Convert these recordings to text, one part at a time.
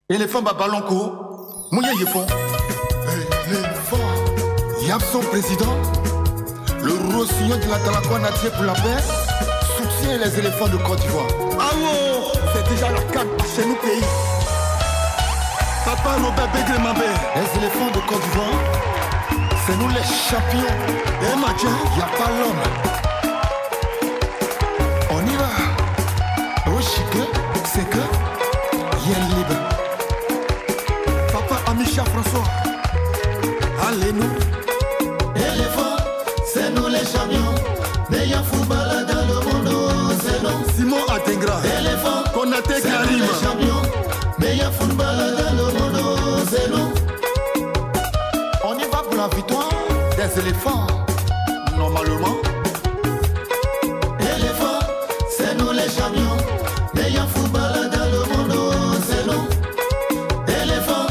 Éléphant Babalonko, Mouya Yefon. Éléphant, Yabson président, le rossillon de la Talakoa Nadia pour la paix, soutient les éléphants de Côte d'Ivoire. Ah non, c'est déjà la CAN chez nous pays. Papa Robert Begremabé, les éléphants de Côte d'Ivoire, c'est nous les champions. Et Mathieu, il n'y a pas l'homme. On y va. Rochique, c'est que, il y a libre. Papa Amicha François, allez nous. Éléphant, c'est nous les champions. Meilleur footballeur dans le monde, c'est nous. Simon Atengra, Éléphant, Konaté c'est nous Karim, les champions. Meilleur footballeur dans le monde, c'est nous. on y va pour la victoire des éléphants, normalement. Éléphant, c'est nous les champions. Meilleur footballeur dans le monde, c'est nous. Éléphant,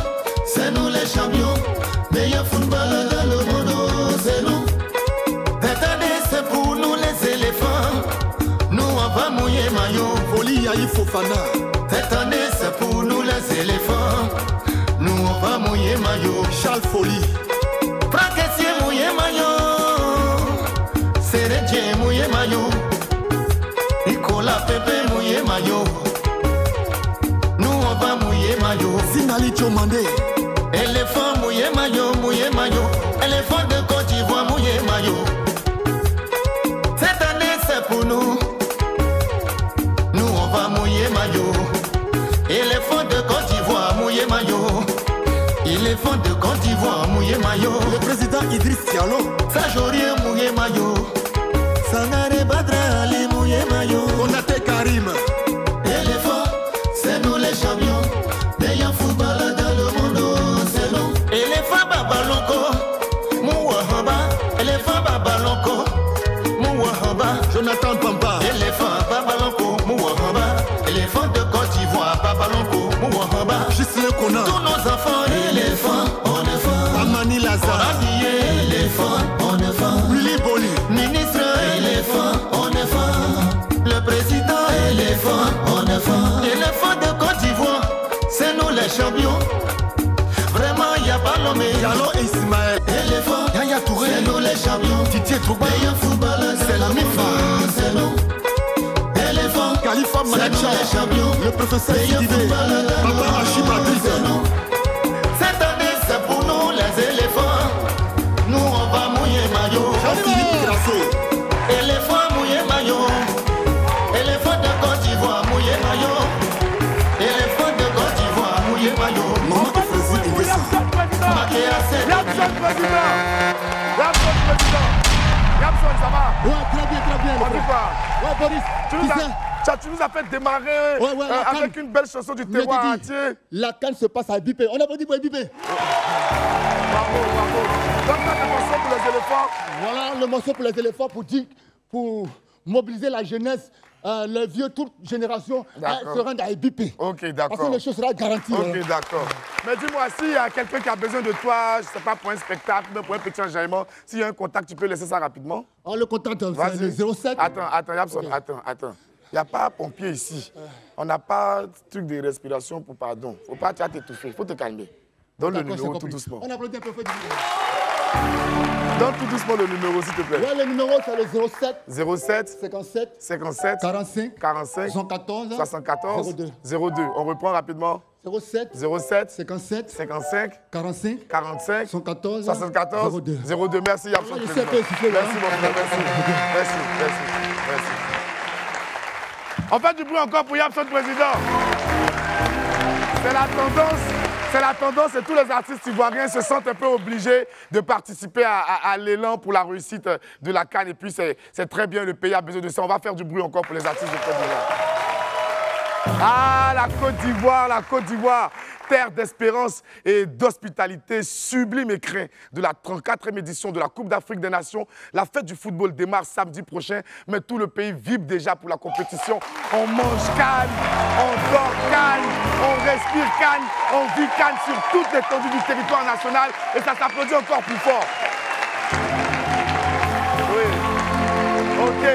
c'est nous les champions. Meilleur footballeur dans le monde, c'est nous. Cette année, c'est pour nous les éléphants. Nous, on va mouiller maillot. Folie Yahi Fofana, Cette année, c'est pour nous les éléphants. Nous, on va mouiller maillot. Charles Folie, Franck Essier mouillé maillot. Sérédien mouillé maillot. Nicolas Pepe mouillé maillot. Nous, on va mouiller maillot. Zinali Chomande, Éléphant mouillé maillot, mouillé maillot. Éléphant de Côte d'Ivoire mouillé maillot. Cette année, c'est pour nous. Nous, on va mouiller maillot. Éléphant de Côte d'Ivoire mouillé maillot. Éléphant de Côte d'Ivoire mouillé maillot. le président Idriss Diallo, Sajorien mouillé maillot. Sangaré Badra Ali mouillé maillot. Konaté Karim, Éléphant, c'est nous les champions. Meilleur footballeur dans le monde, c'est nous. Éléphant Babalonko, Mouahamba. Éléphant Babalonko, Mouahamba. Jonathan Pampa, Éléphant Babalonko, Mouahamba. Éléphant de Côte d'Ivoire, Babalonko, Mouahamba. Gislain Kona, Tous nos enfants, éléphants, on est fort. Amani Lazare, Habillé, éléphant, on est fort. Willy Boli, Ministre, éléphant, on est fort. Le président, éléphant, on est fort. Éléphant de Côte d'Ivoire, c'est nous les champions. Vraiment, y a pas l'homme. Diallo et Ismaël, Éléphant, Yaya Touré, c'est nous les champions. Didier Drogba, Meilleur footballeur, c'est la MIFA, c'est nous. Éléphant, Khalifa c'est nous Manacha, les champions. le professeur Meilleur Sidibé, footballeur dans le Papa monde, Achibadis, c'est nous. Cette année, c'est pour nous les éléphants. Nous, on va mouiller maillot. Jean-Philippe Grasso, Éléphant mouillé maillot. Éléphant de Côte d'Ivoire mouillé maillot. Éléphant de Côte d'Ivoire mouillé maillot. Maman Efrezi Ingessa, Maqué à sept. Yabson président. Yabson président. Yabson, ça va? Ouais, très bien, très bien. On dit quoi? Ouais, Boris, Tu nous as fait démarrer Ouais, la avec canne. une belle chanson du je terroir te dis, entier. la canne se passe à Bipé. On a pas dit pour Bipé. Bravo, bravo. Donc, ça, c'est chanson pour les éléphants. Voilà le morceau pour les éléphants pour mobiliser la jeunesse, les vieux, toute génération, D'accord. se rendre à Bipé. Ok, Parce d'accord. que les choses seront garanties. Ok, voilà. d'accord. Mais dis-moi, s'il y a quelqu'un qui a besoin de toi, je sais pas, pour un spectacle, même pour un petit enjaillement, s'il y a un contact, tu peux laisser ça rapidement? On le contente, c'est Vas-y. le 07. Attends, Yabson, Ok. attends. Il n'y a pas pompier ici. On n'a pas de truc de respiration pour pardon. Faut pas t'étouffer, faut te calmer. Donne le D'accord, j'ai numéro tout compris. doucement. On applaudit un peu. Donne tout doucement le numéro, s'il te plaît. Ouais, le numéro, c'est le 07 07 57 57 45 45 74 74 02. 02. On reprend rapidement. 07 07 57 55 45 45 74 74 02. 02. Merci, Yabson. Je sais un peu siffler, là, Merci, hein. mon frère. Merci. On fait du bruit encore pour Yabson, président. C'est la tendance et tous les artistes ivoiriens se sentent un peu obligés de participer à l'élan pour la réussite de la CAN. Et puis, c'est très bien, le pays a besoin de ça. On va faire du bruit encore pour les artistes de Côte d'Ivoire. Ah, la Côte d'Ivoire, terre d'espérance et d'hospitalité, sublime écrin de la 34e édition de la Coupe d'Afrique des Nations. La fête du football démarre samedi prochain, mais tout le pays vibre déjà pour la compétition. On mange Cannes, on dort Cannes, on respire Cannes, on vit Cannes sur toute l'étendue du territoire national et ça s'applaudit encore plus fort. Oui, ok.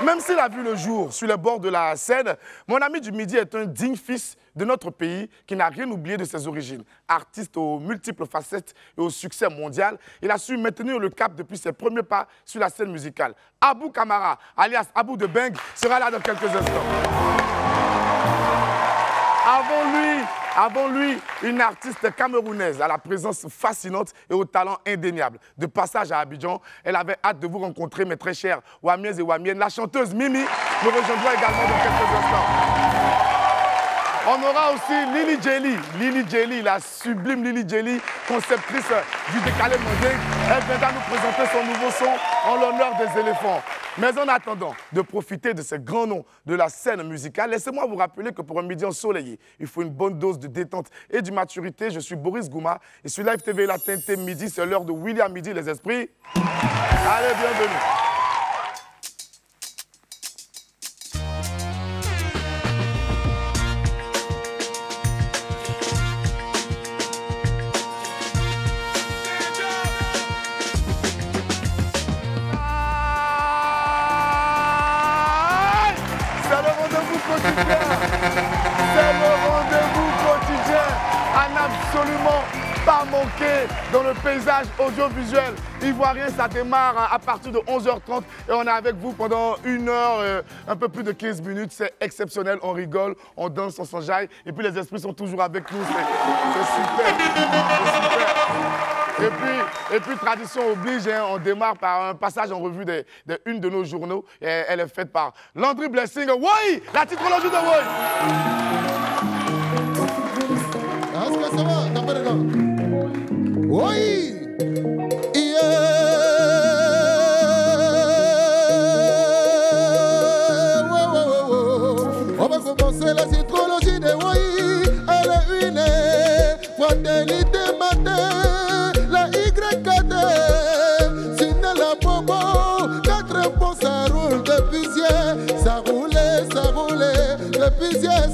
Même s'il a vu le jour sur les bords de la Seine, mon ami du Midi est un digne fils de notre pays qui n'a rien oublié de ses origines. Artiste aux multiples facettes et au succès mondial, il a su maintenir le cap depuis ses premiers pas sur la scène musicale. Abou Kamara, alias Abou de Beng, sera là dans quelques instants. Avant lui, une artiste camerounaise à la présence fascinante et au talent indéniable. De passage à Abidjan, elle avait hâte de vous rencontrer, mes très chers Wamiens et Wamiennes. La chanteuse Mimi nous rejoindra également dans quelques instants. On aura aussi Lily Jelly, la sublime Lily Jelly, conceptrice du décalé mondial. Elle viendra nous présenter son nouveau son en l'honneur des éléphants. Mais en attendant de profiter de ces grands noms de la scène musicale, laissez-moi vous rappeler que pour un midi ensoleillé, il faut une bonne dose de détente et de maturité. Je suis Boris Gouma et sur Live TV La TNT Midi, c'est l'heure de William Midi, les esprits. Allez, bienvenue. C'est le rendez-vous quotidien à n'absolument pas manquer dans le paysage audiovisuel ivoirien. Ça démarre à partir de 11h30 et on est avec vous pendant 1 heure, un peu plus de 15 minutes. C'est exceptionnel, on rigole, on danse, on s'enjaille et puis les esprits sont toujours avec nous. C'est super, c'est super. Et puis, tradition oblige, hein, on démarre par un passage en revue une de nos journaux. Et elle est faite par Landry Blessing. Oui, la titrologie de Oui. Est-ce que ça va? T'as pas de gars? Oui. On va commencer la titrologie de Oui. Elle est une fraternité matin.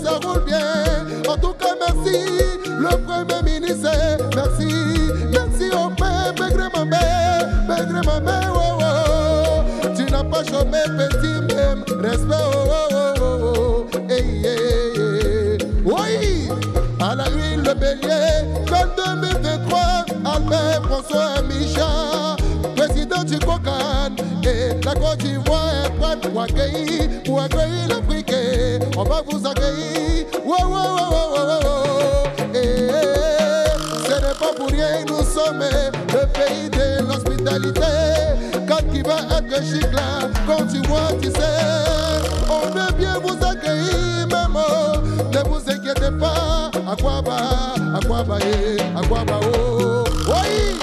Ça roule bien. En tout cas, merci le Premier ministre. Merci au père, Begre Mamé, oh, oh. Tu n'as pas chômé, petit même. Respect, oh. Hey. Oui, à la une, le bélier. En 2023, Albert François Micha, président du COCAN. Et la Côte d'Ivoire est prête pour accueillir l'Afrique. On va vous accueillir. Ce n'est pas pour rien, nous sommes le pays de l'hospitalité. Quand qui va être chic là, quand tu vois, tu sais, on veut bien vous accueillir, maman. Ne vous inquiétez pas. À quoi va, oh. Oui,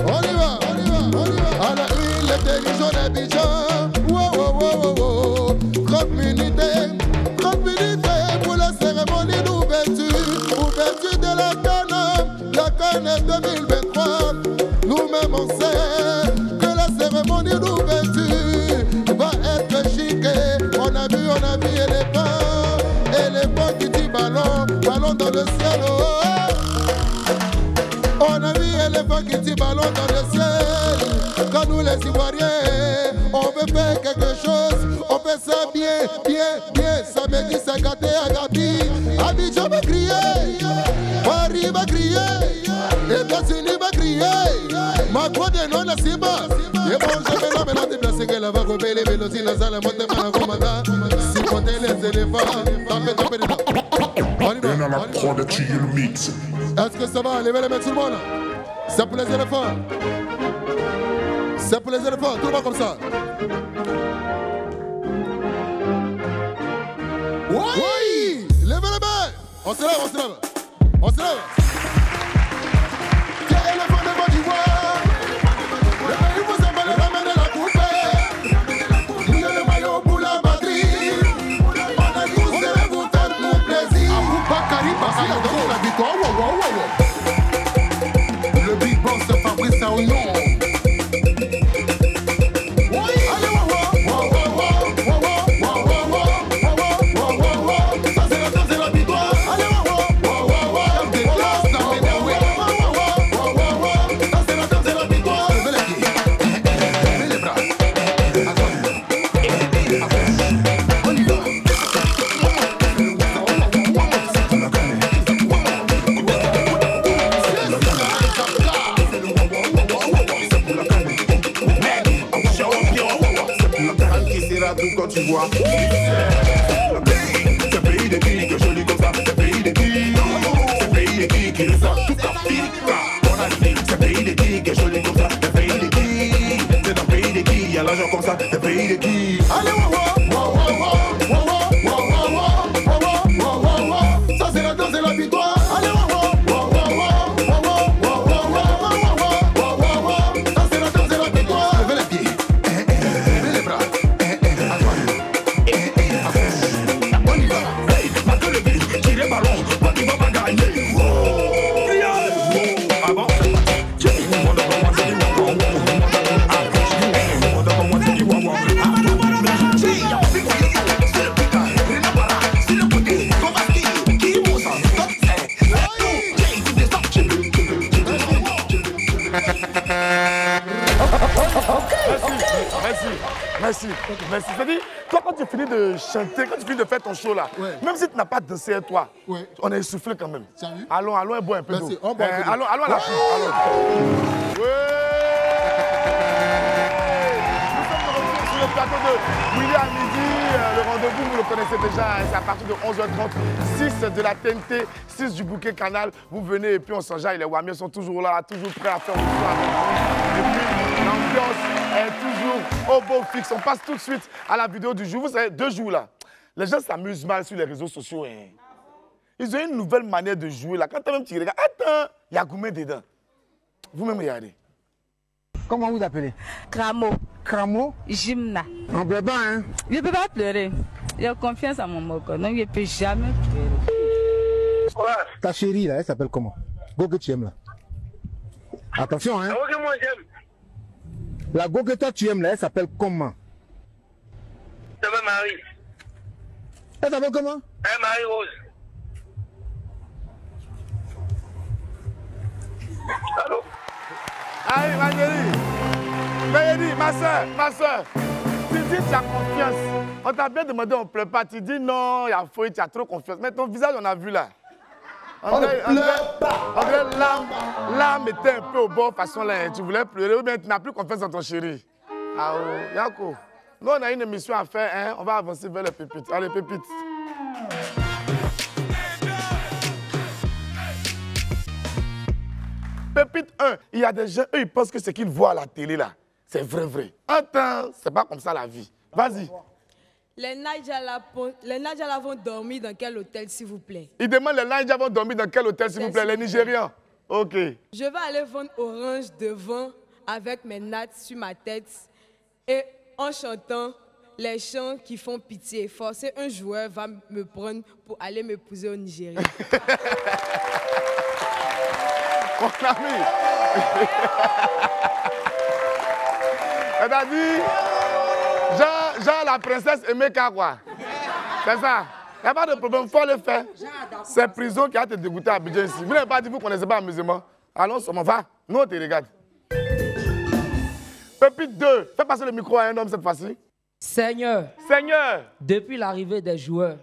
on y va. À la une, les télévisions d'Abidjan. 30 minutes pour la cérémonie d'ouverture de la CAN 2023. Nous-mêmes on sait que la cérémonie d'ouverture va être chic. On a vu éléphant qui dit ballon dans le ciel. On a vu éléphant qui dit ballon dans le ciel. Quand nous les Ivoiriens, on veut faire quelque chose, on fait ça bien. Samedi, c'est gâté à Gabi. Abidjan va crier, Paris va crier, États-Unis va crier. Macron de non la Simba. Et bon, je vais maintenant déplacer que la va couper les vélocités, la salle, monter par la commandant. Si compter les éléphants, tapez dedans. On y va. Est-ce que ça va? Levez les mains tout le monde. C'est pour les éléphants. C'est pour les éléphants, tout le monde comme ça. Oui! Levez les mains! On se lève. Tiens, éléphant de Côte d'Ivoire. Le pays vous appelle le ramener la coupée. Vous avez le maillot pour la batterie. On a tous de vous faire pour plaisir. À vous, Bakary, parce qu'il a donné la victoire. Le big boss Fabrice Aounon. tu vois. C'est pays de qui que joli comme ça. C'est pays de qui. C'est pays de qui ressort toute la fille. On a dit, c'est pays de qui que joli comme ça. C'est pays de qui. C'est dans pays de qui, y'a l'argent comme ça. C'est pays de qui. Allez, ça c'est la danse et la victoire. Allez, ça c'est la danse et la victoire. Levez les pieds, levez les bras, à droite, on y va. Hey, marquez le but, tirez le ballon, toi qui vas pas gagner. Ah bon? Merci. C'est-à-dire, toi, quand tu finis de chanter, quand tu finis de faire ton show là, même si tu n'as pas dansé à toi, on est essoufflé quand même. Sérieux? Allons, et bois un peu d'eau. Merci, on boit un peu d'eau. Allons à la fin. Nous sommes de retour sur le plateau de Willy à midi. Le rendez-vous, vous le connaissez déjà, c'est à partir de 11h30, 6 de la TNT, 6 du bouquet Canal. Vous venez et puis on s'enjaille. Les Wamiens sont toujours là, toujours prêts à faire une histoire avec vous. Et puis, l'ambiance est toujours au beau fixe. On passe tout de suite à la vidéo du jour. Vous savez, 2 jours là, les gens s'amusent mal sur les réseaux sociaux. Hein. Ils ont une nouvelle manière de jouer là. Quand même tu regardes, attends, il y a Goumé dedans. Vous-même regardez. Comment vous appelez? Cramo. Cramo? Gymna. On pleure pas, hein? Je ne peux pas pleurer. J'ai confiance en mon moko. Donc je ne peux jamais pleurer. Ta chérie, là, elle s'appelle comment? Go que tu aimes, là. Attention, hein? que moi j'aime. La go que toi tu aimes, là, elle s'appelle comment? Ça va Marie. Elle s'appelle comment? Marie-Rose. Allô? Allez, Valérie, ma soeur, tu dis que tu as confiance. On t'a bien demandé, on ne pleure pas. Tu dis non, il y a fouille, tu as trop confiance. Mais ton visage, on a vu là. On dirait l'âme était un peu au bord, façon là. Tu voulais pleurer ou bien tu n'as plus confiance en ton chéri. Ah oh, Yako. Nous, on a une émission à faire, hein? On va avancer vers les pépites. Allez, pépites. Pépite 1, il y a des gens, eux, ils pensent que ce qu'ils voient à la télé, là, c'est vrai. Attends, c'est pas comme ça la vie. Vas-y. Les Nadjala vont dormir dans quel hôtel, s'il vous plaît? Ils demandent les Nadja vont dormir dans quel hôtel, s'il vous plaît? Les Nigérians. OK. Je vais aller vendre orange devant avec mes nattes sur ma tête et en chantant les chants qui font pitié. Forcer un joueur va me prendre pour aller m'épouser au Nigeria. Mon ami. Elle a dit, genre la princesse Emeka, quoi. C'est ça. Il n'y a pas de problème, il faut le faire. C'est prison qui a te dégoûté à Abidjan ici. Vous n'avez pas dit que vous ne connaissez pas l'amusement. Allons, on va. Nous, on te regarde. Pépite 2, fais passer le micro à un homme cette fois-ci. Seigneur, depuis l'arrivée des joueurs,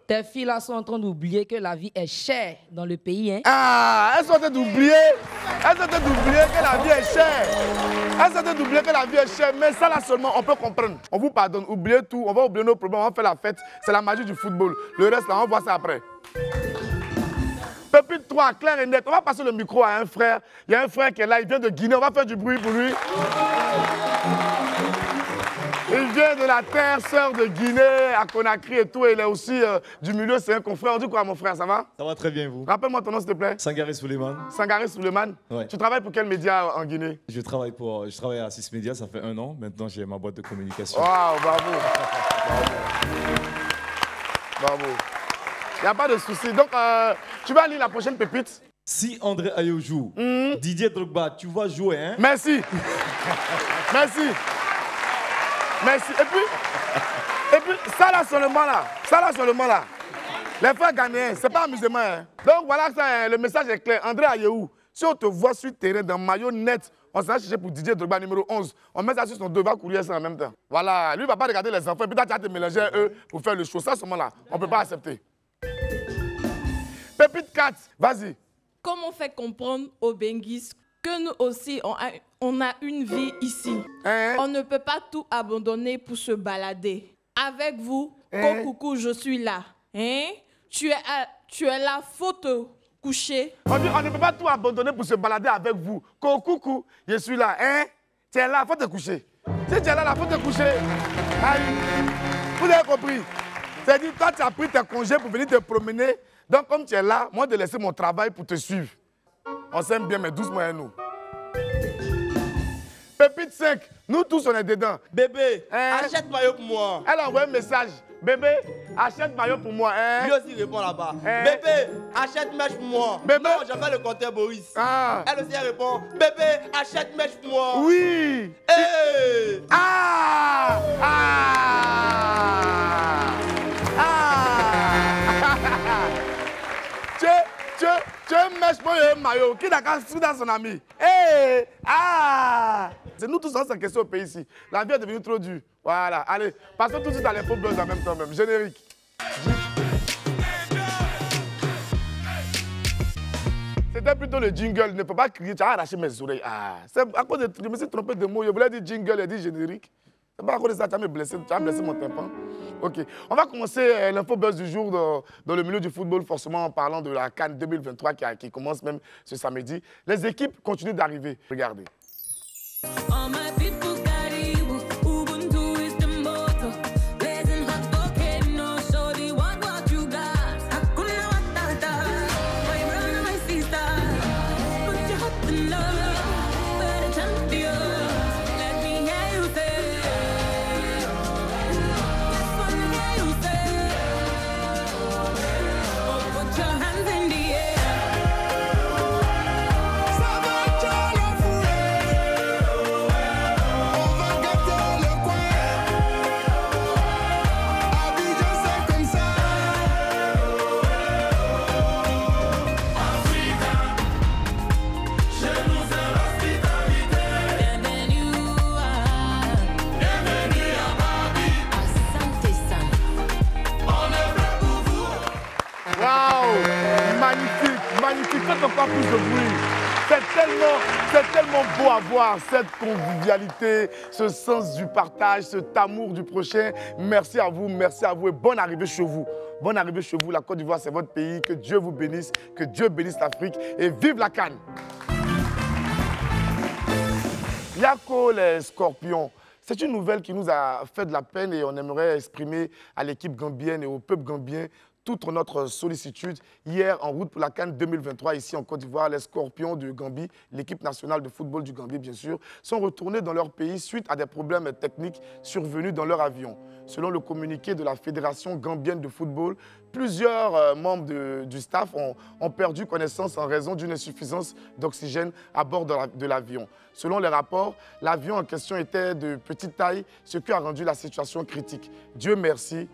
tes filles là sont en train d'oublier que la vie est chère dans le pays. Hein? Ah, elles sont en train d'oublier que la vie est chère. Elles sont en train d'oublier que la vie est chère, mais ça là seulement, on peut comprendre. On vous pardonne, oubliez tout, on va oublier nos problèmes, on va faire la fête. C'est la magie du football. Le reste là, on va voir ça après. Pépite 3, clair et net. On va passer le micro à un frère. Il y a un frère qui est là, il vient de Guinée, on va faire du bruit pour lui. Il vient de la terre, sœur de Guinée, à Conakry et tout. Et il est aussi du milieu, c'est un confrère. On dit quoi, mon frère, ça va? Ça va très bien, vous. Rappelle-moi ton nom, s'il te plaît. Sangaré Souleymane. Sangaré Souleymane. Ouais. Tu travailles pour quel média en Guinée? Je travaille à 6 Médias, ça fait 1 an. Maintenant, j'ai ma boîte de communication. Waouh, bravo. Bravo. Il n'y a pas de souci. Donc, tu vas lire la prochaine pépite? Si André Ayew joue, Didier Drogba, tu vas jouer, hein? Merci. Merci. Et puis, ça là seulement là. Les frères ghanéens, c'est pas amusement. Hein. Donc voilà, ça, le message est clair. André Ayew, si on te voit sur le terrain dans maillot net, on s'en va chercher pour Didier Drogba numéro 11. On met ça sur son dos, va courir ça en même temps. Voilà, lui il va pas regarder les enfants, puis tu vas te mélanger à eux pour faire le show. Ça seulement là, on peut pas accepter. Pépite 4, vas-y. Comment faire comprendre aux Benguis que nous aussi, on a une vie ici. On ne peut pas tout abandonner pour se balader. Avec vous, Kokoukou, je suis là. Tu es là, faut te coucher. On ne peut pas tout abandonner pour se balader avec vous. Kokoukou, je suis là. Tu es là, faut te coucher. Si tu es là, faut te coucher. Aïe. Vous avez compris? C'est-à-dire, toi, tu as pris tes congés pour venir te promener. Donc, comme tu es là, moi, de laisser mon travail pour te suivre. On s'aime bien, mais doucement, hein, nous. Pépite 5, nous tous, on est dedans. Bébé, achète maillot pour moi. Elle a envoyé un message. Bébé, achète maillot pour moi. Lui aussi répond là-bas. Bébé, achète mèche pour moi. Bébé. Non, j'appelle le compteur Boris. Elle aussi elle répond. Bébé, achète mèche pour moi. Oui. Hey. Tu es mèche pour un maillot. Qui n'a qu'à souder son ami? C'est nous tous, c'est question au pays ici. La vie est devenue trop dure. Voilà, allez, passons tout de suite à l'info buzz en même temps même. Générique. C'était plutôt le jingle. Ne peux pas crier, tu as arraché mes oreilles. C'est à cause de... Je me suis trompé de mots. Je voulais dire jingle, il a dit générique. C'est pas à cause de ça, tu as blessé mon tympan. Ok, on va commencer l'info buzz du jour dans le milieu du football, forcément en parlant de la CAN 2023 qui commence même ce samedi. Les équipes continuent d'arriver. Regardez. Faites encore plus de bruit. C'est tellement beau à voir, cette convivialité, ce sens du partage, cet amour du prochain. Merci à vous et bonne arrivée chez vous. Bonne arrivée chez vous. La Côte d'Ivoire, c'est votre pays. Que Dieu vous bénisse, que Dieu bénisse l'Afrique et vive la CAN. Yako les Scorpions. C'est une nouvelle qui nous a fait de la peine et on aimerait exprimer à l'équipe gambienne et au peuple gambien toute notre sollicitude. Hier, en route pour la CAN 2023, ici en Côte d'Ivoire, les Scorpions de Gambie, l'équipe nationale de football du Gambie, bien sûr, sont retournés dans leur pays suite à des problèmes techniques survenus dans leur avion. Selon le communiqué de la Fédération gambienne de football, plusieurs membres du staff ont perdu connaissance en raison d'une insuffisance d'oxygène à bord de l'avion. Selon les rapports, l'avion en question était de petite taille, ce qui a rendu la situation critique. Dieu merci,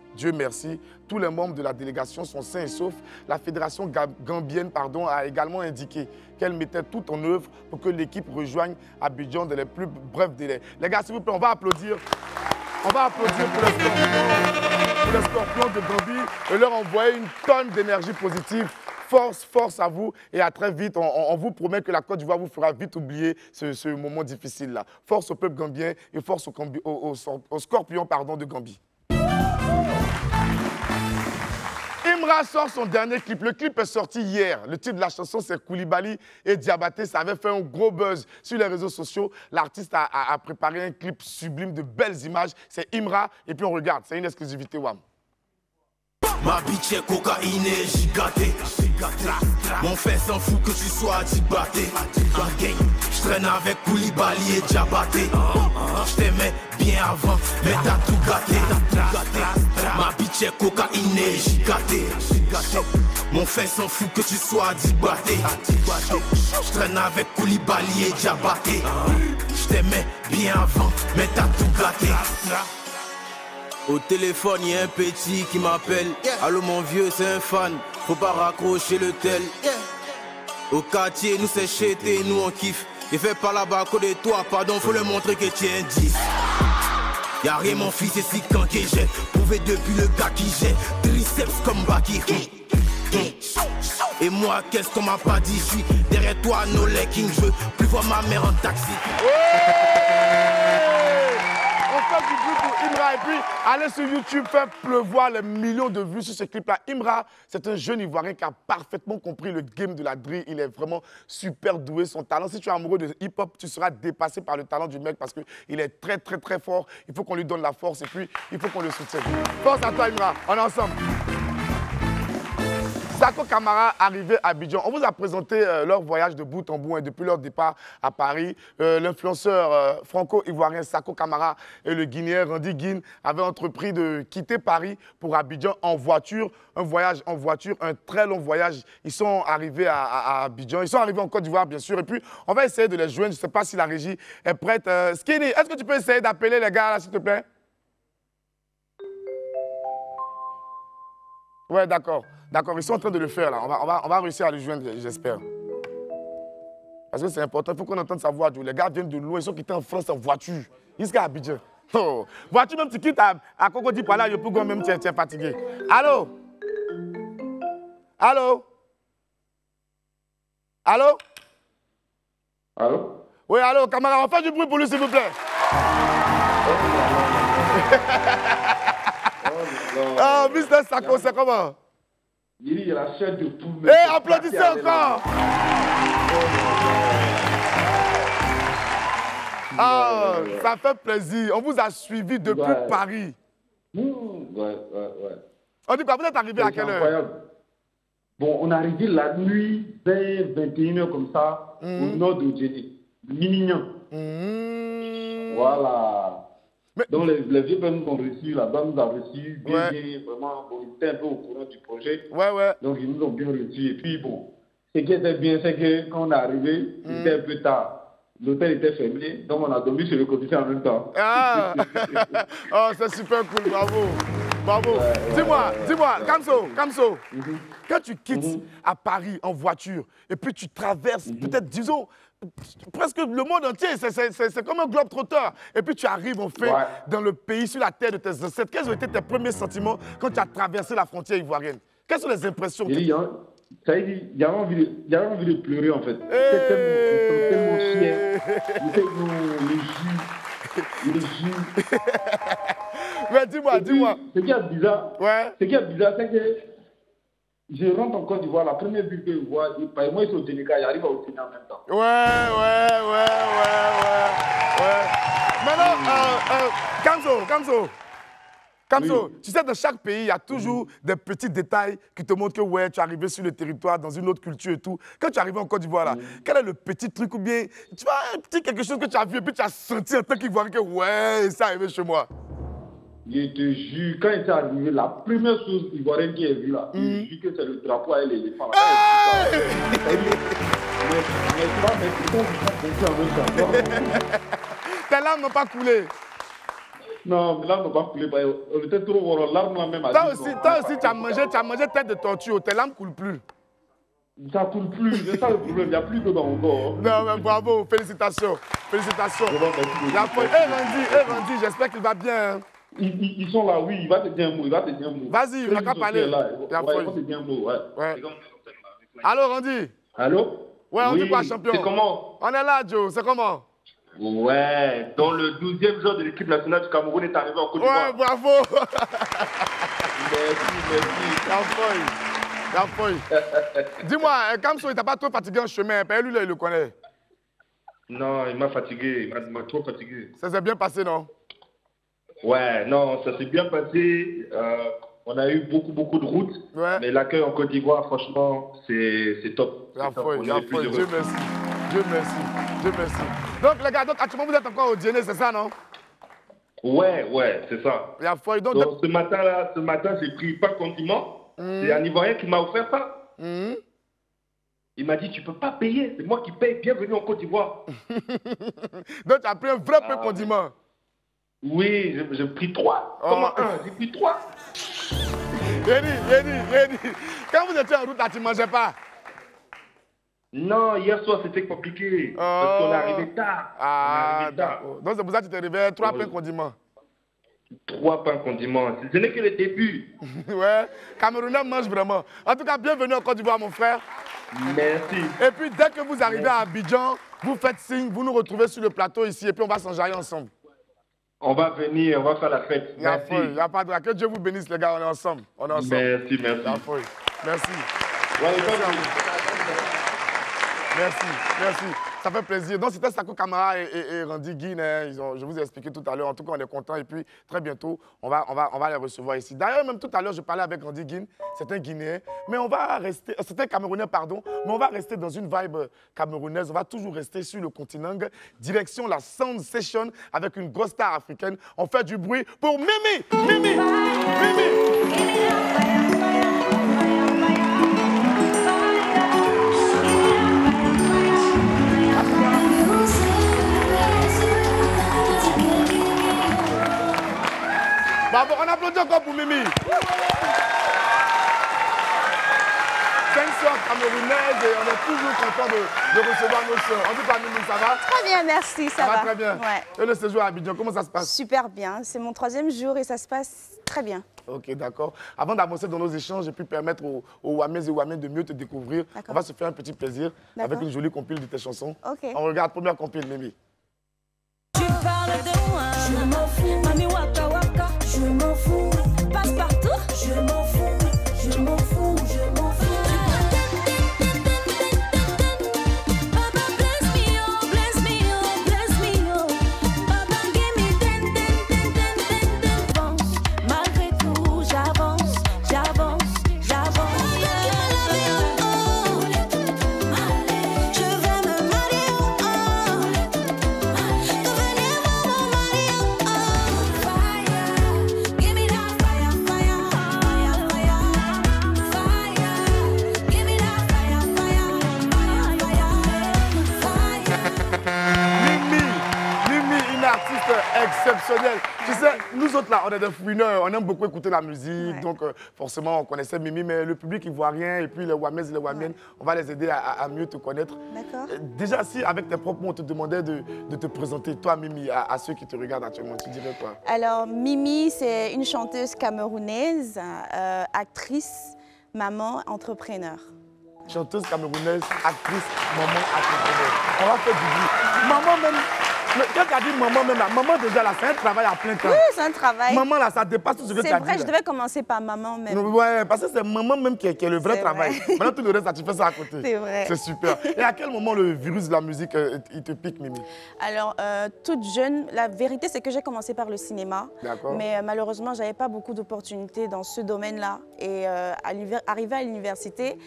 tous les membres de la délégation sont sains et saufs. La Fédération gambienne a également indiqué qu'elle mettait tout en œuvre pour que l'équipe rejoigne Abidjan dans les plus brefs délais. Les gars, s'il vous plaît, on va applaudir. On va applaudir pour les Scorpions de Gambie et leur envoyer une tonne d'énergie positive. Force à vous et à très vite. On vous promet que la Côte d'Ivoire vous fera vite oublier ce moment difficile-là. Force au peuple gambien et force aux Scorpions de Gambie. Imra sort son dernier clip. Le clip est sorti hier. Le titre de la chanson, c'est Koulibaly et Diabaté. Ça avait fait un gros buzz sur les réseaux sociaux. L'artiste a préparé un clip sublime de belles images. C'est Imra. Et puis on regarde. C'est une exclusivité WAM. Ma bitch est cocaïnée, gigatée. Mon frère s'en fout que tu sois dibaté. Je traîne avec Koulibaly et Diabaté. Je t'aimais bien avant, mais t'as tout gâté. Ma bitch est cocaïnée, gigatée. Mon frère s'en fout que tu sois dibaté. Je traîne avec Koulibaly et Diabaté. Je t'aimais bien avant, mais t'as tout gâté. Au téléphone, y a un petit qui m'appelle. Allô mon vieux, c'est un fan, faut pas raccrocher le tel. Au quartier, nous c'est chété, nous on kiffe. Il fait par là-bas à côté de toi, pardon, faut le montrer que tu es un 10. Y'a rien mon fils, c'est si quand que j'ai prouvé depuis le gars qui j'ai triceps comme Bakir. Et moi, qu'est-ce qu'on m'a pas dit? Je suis derrière toi, no legging. Je veux plus voir ma mère en taxi. On fait du bruit pour Imra et puis allez sur YouTube, faire pleuvoir les millions de vues sur ce clip-là. Imra, c'est un jeune Ivoirien qui a parfaitement compris le game de la drill. Il est vraiment super doué, son talent. Si tu es amoureux de hip-hop, tu seras dépassé par le talent du mec parce qu'il est très, très, très fort. Il faut qu'on lui donne la force et puis il faut qu'on le soutienne. Force à toi, Imra. On est ensemble. Sako Camara, arrivé à Abidjan. On vous a présenté leur voyage de bout en bout et depuis leur départ à Paris. L'influenceur franco-ivoirien Sako Camara et le Guinéen Randy Guine avaient entrepris de quitter Paris pour Abidjan en voiture. Un voyage en voiture, un très long voyage. Ils sont arrivés à Abidjan. Ils sont arrivés en Côte d'Ivoire, bien sûr. Et puis, on va essayer de les joindre. Je ne sais pas si la régie est prête. Skinny, est-ce que tu peux essayer d'appeler les gars, là, s'il te plaît? Ouais, d'accord. D'accord, ils sont en train de le faire, là. On va réussir à le joindre, j'espère. Parce que c'est important, il faut qu'on entende sa voix. Les gars viennent de loin, ils sont quittés en France en voiture. Ils sont à Abidjan. Oh. Voiture, même tu quittes à Cocody, par là, il peut même tu es fatigué. Allô? Allô? Allô? Allô? Oui, allô, camarade, on fait du bruit pour lui, s'il vous plaît. Oh, Mr. Sako, c'est comment? Il a la chair de poule. Eh, applaudissez encore! Ah, ça fait plaisir. On vous a suivi depuis Paris. Ouais. On dit quoi? Vous êtes arrivé à quelle heure? Bon, on est arrivé la nuit, vers 21h comme ça, au nord de Djeni. Mignon. Voilà. Donc les vieux nous ont reçus, la dame nous a reçus, bien, vraiment, bon, ils étaient un peu au courant du projet. Donc ils nous ont bien reçus. Et puis bon, ce qui était bien, c'est que quand on est arrivé, c'était un peu tard. L'hôtel était fermé, donc on a dormi sur le comité en même temps. Ah. Oh, c'est super cool, bravo. Bravo. Dis-moi, Kamso, quand tu quittes à Paris en voiture et puis tu traverses, peut-être, disons, presque le monde entier, c'est comme un globe-trotteur. Et puis tu arrives enfin dans le pays, sur la terre de tes ancêtres. Quels ont été tes premiers sentiments quand tu as traversé la frontière ivoirienne? Quelles sont les impressions que tu as? Il y avait envie de pleurer en fait. C'était tellement fier. Les jus. Mais dis-moi. Ce qui est bizarre, c'est que je rentre en Côte d'Ivoire, la première ville que je vois, moi ils sont au Sénégal, j'arrive au Sénégal en même temps. Maintenant, Kamso, tu sais, dans chaque pays, il y a toujours des petits détails qui te montrent que tu es arrivé sur le territoire, dans une autre culture et tout. Quand tu es arrivé en Côte d'Ivoire, là, quel est le petit truc ou bien, tu vois, un petit quelque chose que tu as vu et puis tu as senti en tant qu'Ivoirien que c'est arrivé chez moi? Je te jure, quand il est arrivé, la première chose ivoirienne qu'il a vue là, je te jure que c'est le drapeau à l'éléphant. Tes larmes n'ont pas coulé. Non, là, on va pas couler. On était trop warm. L'arme là même. Toi aussi, tu as mangé tête de tortue. Tes larmes ne coulent plus. Ça ne coule plus. C'est ça le problème. Il n'y a plus de dans mon corps. Non, mais bravo. Félicitations. Randy, j'espère qu'il va bien. Ils sont là, oui. Il va te dire un mot. Vas-y, il n'a qu'à parler. Il va te dire un mot. Allô, Randy? Allô? Ouais, on dit quoi, champion? C'est comment? On est là, Joe. C'est comment? Ouais, donc le 12e jour de l'équipe nationale du Cameroun est arrivé en Côte d'Ivoire. Ouais, bravo. Merci. La feuille. Dis-moi, Kamso, il t'a pas trop fatigué en chemin, lui, là, il le connaît. Non, il m'a fatigué, il m'a trop fatigué. Ça s'est bien passé, non? Ouais, non, ça s'est bien passé. On a eu beaucoup de routes, mais l'accueil en Côte d'Ivoire, franchement, c'est top. La feuille, Dieu merci. Donc, les gars, actuellement, vous êtes encore au dîner, c'est ça, non? Ouais, c'est ça. La feuille, donc ce matin, j'ai pris pas de condiment. C'est un Ivoirien qui m'a offert ça. Il m'a dit, tu peux pas payer, c'est moi qui paye. Bienvenue en Côte d'Ivoire. Donc, tu as pris un vrai peu de condiment? Oui, j'ai pris 3. Comment un? J'ai pris 3. Yéni, quand vous étiez en route, là, tu ne mangeais pas? Non, hier soir, c'était compliqué. Parce qu'on est arrivé tard. Donc, c'est pour ça que tu t'es réveillé 3 pleins de condiments. 3 pains condiments. Ce n'est que le début. Ouais, Camerounais mange vraiment. En tout cas, bienvenue en Côte d'Ivoire, mon frère. Merci. Et puis, dès que vous arrivez à Abidjan, vous faites signe, vous nous retrouvez sur le plateau ici et puis on va s'enjailler ensemble. On va venir, on va faire la fête. Merci. Il n'y a pas de que Dieu vous bénisse, les gars, on est ensemble. On est ensemble. Merci, merci. Merci. Merci, merci. Ça fait plaisir. Donc, c'était Sako Kamara et Randy Guine. Je vous ai expliqué tout à l'heure. En tout cas, on est content. Et puis, très bientôt, on va les recevoir ici. D'ailleurs, même tout à l'heure, je parlais avec Randy Guine. C'est un Guinéen. Mais on va rester... C'est un Camerounais, pardon. Mais on va rester dans une vibe camerounaise. On va toujours rester sur le continent. Direction la Sound Session avec une grosse star africaine. On fait du bruit pour Mimi. Mimi. Mimi. Bravo, on applaudit encore pour Mimi. C'est une soeur camerounaise et on est toujours content de recevoir nos soeurs. En tout cas, Mimi, ça va? Très bien, merci, ça va. Très bien. Ouais. Et le séjour à Abidjan, comment ça se passe? Super bien. C'est mon 3e jour et ça se passe très bien. Ok, d'accord. Avant d'avancer dans nos échanges et puis permettre aux Wamés et Wamés de mieux te découvrir, on va se faire un petit plaisir avec une jolie compile de tes chansons. Ok. On regarde première compile, Mimi. Tu parles de moi, je m'en fous. Mami waka waka, je m'en fous. Passe partout, je m'en fous. Je m'en fous, je m'en fous. Baba bless me, oh, bless me, oh, bless me, oh. Baba give me den, den, den, den, den, den. J'avance, malgré tout, j'avance, j'avance, j'avance. Je vais me marier, oh. Exceptionnel. Tu sais, nous autres là, on est des fouineurs, on aime beaucoup écouter la musique, donc forcément on connaissait Mimi, mais le public ivoirien et puis les Wamés et les Wamiennes, on va les aider à mieux te connaître. D'accord. Déjà, si avec tes propres mots, on te demandait de te présenter, toi Mimi, à ceux qui te regardent actuellement, tu dirais quoi? Alors, Mimi, c'est une chanteuse camerounaise, actrice, maman, entrepreneur. Chanteuse camerounaise, actrice, maman, entrepreneur. On va faire du bruit. Maman même. Mais quand tu as dit maman même, maman déjà là, c'est un travail à plein temps. Oui, c'est un travail. Maman là, ça dépasse tout ce que tu as dit. C'est vrai, je devais commencer par maman même. Ouais, parce que c'est maman même qui est le vrai travail. Maintenant, tout le reste, tu fais ça à côté. C'est vrai. C'est super. Et à quel moment le virus de la musique, il te pique, Mimi? Alors, toute jeune, la vérité, c'est que j'ai commencé par le cinéma. D'accord. Mais malheureusement, je n'avais pas beaucoup d'opportunités dans ce domaine-là. Et arrivée à l'université,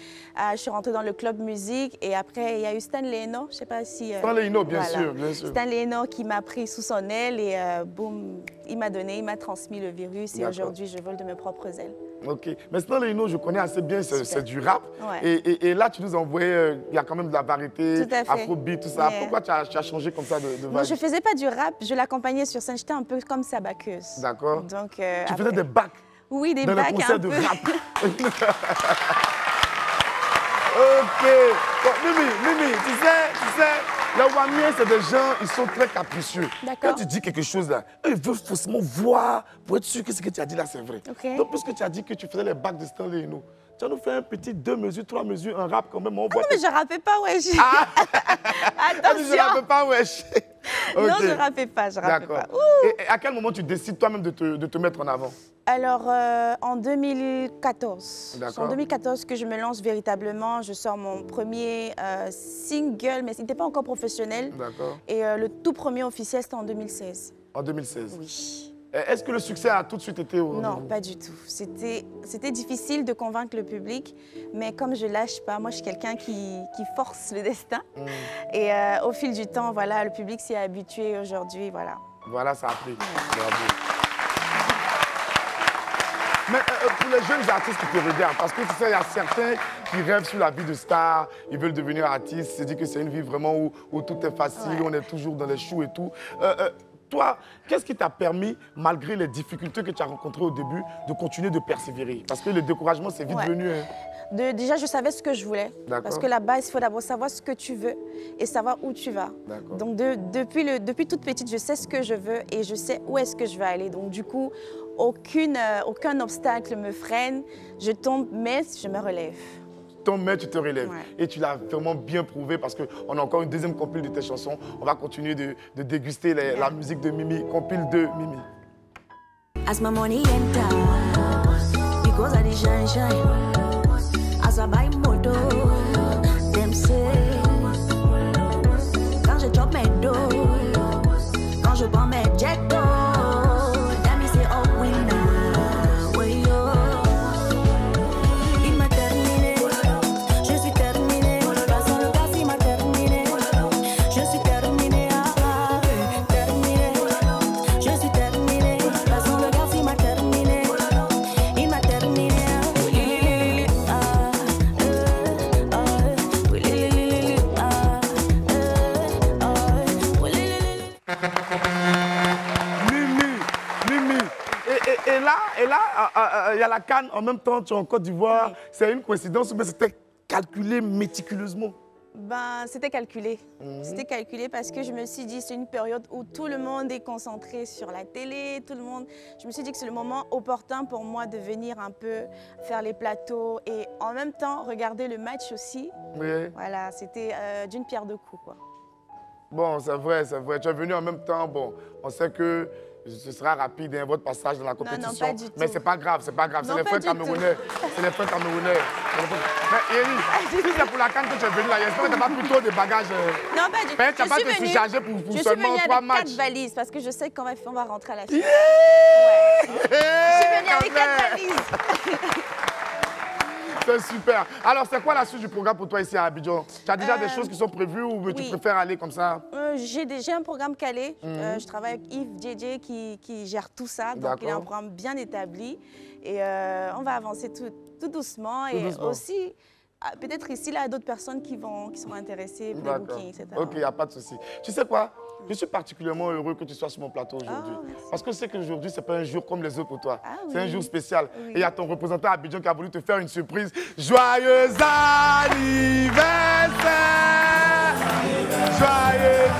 je suis rentrée dans le club musique. Et après, il y a eu Stanley Eno. Je ne sais pas si... Stanley Eno, bien sûr, bien sûr. Stanley Eno qui m'a pris sous son aile et boum, il m'a transmis le virus. Et aujourd'hui, je vole de mes propres ailes. Ok. Mais Stanley Eno, je connais assez bien, c'est du rap. Ouais. Et là, tu nous as envoyé, il y a quand même de la variété, afrobeat, tout ça. Yeah. Pourquoi tu as changé comme ça de vibe? Non, je ne faisais pas du rap, je l'accompagnais sur scène. J'étais un peu comme sa baccheuse. D'accord. Donc, tu faisais des bacs? Oui, des bacs un peu. Dans les concerts de rap. Ok. Bon, Mimi, tu sais, les Wamiens, c'est des gens, ils sont très capricieux. Quand tu dis quelque chose là, ils veulent forcément voir pour être sûr que ce que tu as dit là, c'est vrai. Okay. Donc, puisque tu as dit que tu faisais les bacs de Stanley Eno, tu as nous fait un petit 2 mesures, 3 mesures, un rap quand même. Non, mais je rappais pas, wesh. Attention. Je rappais pas, wesh. Okay. Non, je rappais pas, je rappais pas. Et à quel moment tu décides toi-même de te mettre en avant? Alors, en 2014. C'est en 2014 que je me lance véritablement. Je sors mon premier single, mais il n'était pas encore professionnel. D'accord. Et le tout premier officiel, c'était en 2016. En 2016? Oui. Est-ce que le succès a tout de suite été au... Non, pas du tout. C'était difficile de convaincre le public, mais comme je lâche pas, moi je suis quelqu'un qui force le destin. Et au fil du temps, voilà, le public s'y est habitué aujourd'hui, voilà. Voilà, ça a pris. Bravo. Mais pour les jeunes artistes qui te regardent, parce que tu sais, il y a certains qui rêvent sur la vie de star, ils veulent devenir artistes, ils se disent que c'est une vie vraiment où tout est facile, on est toujours dans les choux et tout. toi, qu'est-ce qui t'a permis, malgré les difficultés que tu as rencontrées au début, de continuer de persévérer? Parce que le découragement, c'est vite venu. Hein. Déjà, je savais ce que je voulais. Parce que là-bas, il faut d'abord savoir ce que tu veux et savoir où tu vas. Donc, depuis toute petite, je sais ce que je veux et je sais où est-ce que je vais aller. Donc, du coup, aucun obstacle me freine. Je tombe, mais je me relève. Mais tu te relèves. Et tu l'as vraiment bien prouvé parce qu'on a encore une deuxième compile de tes chansons. On va continuer de déguster la musique de Mimi, compile de Mimi. As my money enter, because I shine shine. As I buy moto, them say. Quand je drop mes dos, quand je prends mes jet go, them me say oh winner, way yo. Il m'a terminé, je suis terminé. Passons le gaz, il m'a terminé, je suis terminé. Terminé, je suis terminé. Passons le gaz, il m'a terminé, il m'a terminé. Et là, il y a la CAN en même temps, tu es en Côte d'Ivoire. Oui. C'est une coïncidence, mais c'était calculé méticuleusement. Ben, c'était calculé. C'était calculé parce que je me suis dit c'est une période où tout le monde est concentré sur la télé, tout le monde. Je me suis dit que c'est le moment opportun pour moi de venir un peu faire les plateaux et en même temps regarder le match aussi. Oui. Voilà, c'était d'une pierre deux coups, quoi. Bon, c'est vrai, c'est vrai. Tu es venu en même temps. Bon, on sait que ce sera rapide, hein, votre passage dans la compétition. Non, pas du tout. Mais c'est pas grave, c'est pas grave. C'est les frères camerounais. C'est les frères camerounais. Mais Eri, si c'est pour la CAN que tu es venu là, j'espère que tu n'as pas plutôt des bagages. Non, pas du tout. Tu n'as pas te surcharger pour seulement 3 matchs. Je suis venue avec 4 valises parce que je sais qu'on va rentrer à la fin. Yeah, ouais. Je suis venue avec 4 valises. C'est super. Alors, c'est quoi la suite du programme pour toi ici à Abidjan? Tu as déjà des choses qui sont prévues ou tu préfères aller comme ça? J'ai déjà un programme calé. Je travaille avec Yves JJ qui gère tout ça. Donc, il a un programme bien établi. Et on va avancer tout doucement. Aussi, peut-être ici, il y a d'autres personnes qui sont intéressées pour les bookings, etc. Ok, il n'y a pas de souci. Tu sais quoi? Je suis particulièrement heureux que tu sois sur mon plateau aujourd'hui. Parce que je sais qu'aujourd'hui, ce n'est pas un jour comme les autres pour toi. C'est un jour spécial. Et il y a ton représentant à Abidjan qui a voulu te faire une surprise. Joyeux anniversaire! Joyeux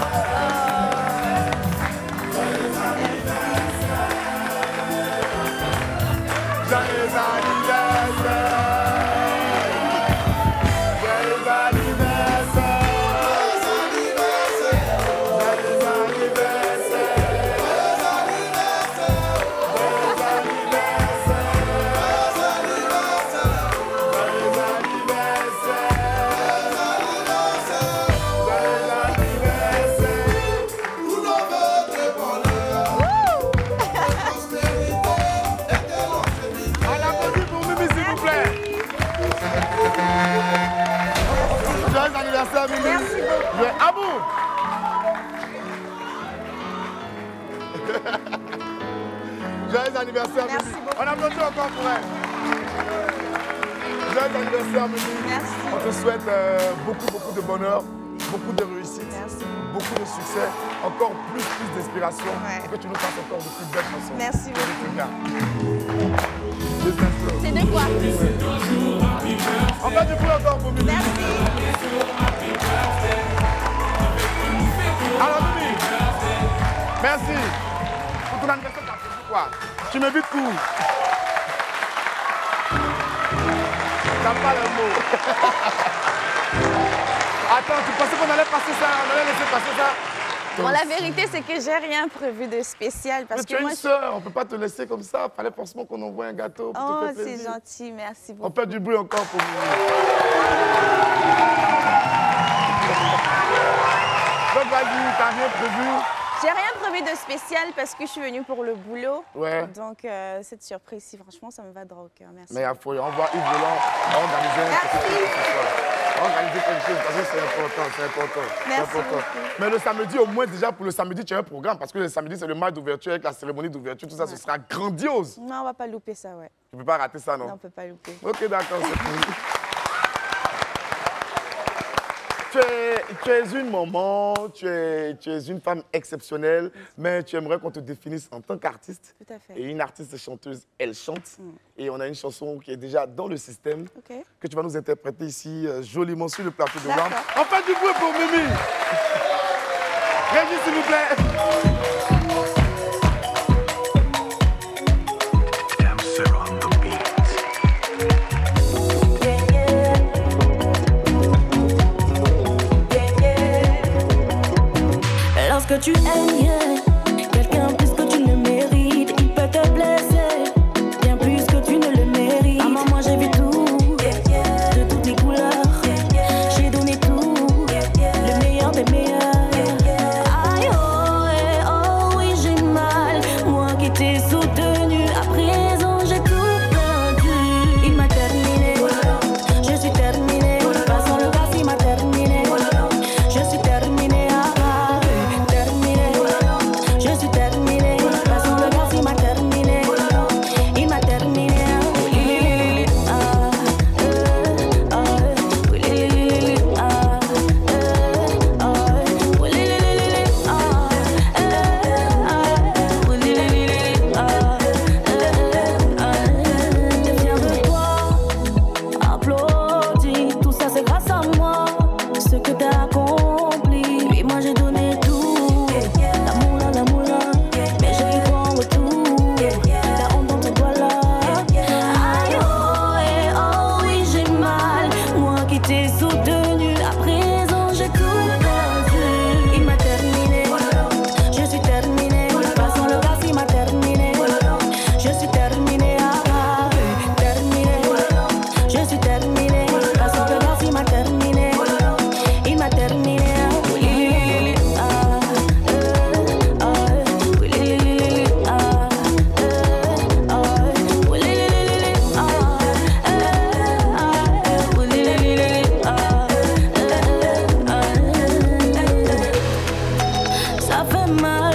Merci beaucoup. À bout. Joyeux anniversaire, Mimi. On applaudit encore pour elle. Joyeux anniversaire, Mimi. Merci. On te souhaite beaucoup de bonheur, beaucoup de réussite, beaucoup de succès, encore plus d'inspiration pour que tu nous fasses encore de plus belles chansons. Merci beaucoup. C'est de quoi? On fait du bruit encore pour Mimi. Merci. Alors Mimi, merci. Pour ton anniversaire, t'as fait quoi? Tu m'invites où? T'as pas le mot. Attends, tu pensais qu'on allait passer ça? On allait laisser passer ça? Bon, la vérité, c'est que j'ai rien prévu de spécial. Parce mais tu es une sœur, on ne peut pas te laisser comme ça. Il fallait forcément qu'on envoie un gâteau pour te faire plaisir. C'est gentil, merci beaucoup. On fait du bruit encore pour vous. Donc vas-y, t'as rien prévu? J'ai rien prévu de spécial parce que je suis venue pour le boulot. Ouais. Donc cette surprise-ci, franchement, ça me va droit au cœur. Merci. Mais il faut envoyer Yves Volant, organiser quelque chose parce que c'est important, c'est important. Merci beaucoup. Mais le samedi, au moins déjà pour le samedi, tu as un programme parce que le samedi, c'est le match d'ouverture avec la cérémonie d'ouverture, tout ça, ce sera grandiose. Non, on va pas louper ça, ouais. Tu peux pas rater ça, non? Non, on peut pas louper. Ok, d'accord, c'est cool. Tu es une maman, tu es une femme exceptionnelle, mais tu aimerais qu'on te définisse en tant qu'artiste. Tout à fait. Et une artiste chanteuse, elle chante. Et on a une chanson qui est déjà dans le système, que tu vas nous interpréter ici joliment sur le plateau de Wham. On fait du bruit pour Mimi. Régis, s'il vous plaît. Lorsque tu aimes quelqu'un plus que tu ne mérites, il peut te blesser bien plus que tu ne le mérites. Maman, moi j'ai vu tout, de toutes les couleurs, j'ai donné tout, le meilleur des meilleurs. Aïe, oh, oh, oui j'ai mal, moi qui t'ai soutenu, à présent j'ai tout perdu. Il m'a terminé, je suis terminée, passant le gaz il m'a terminé, je suis terminée.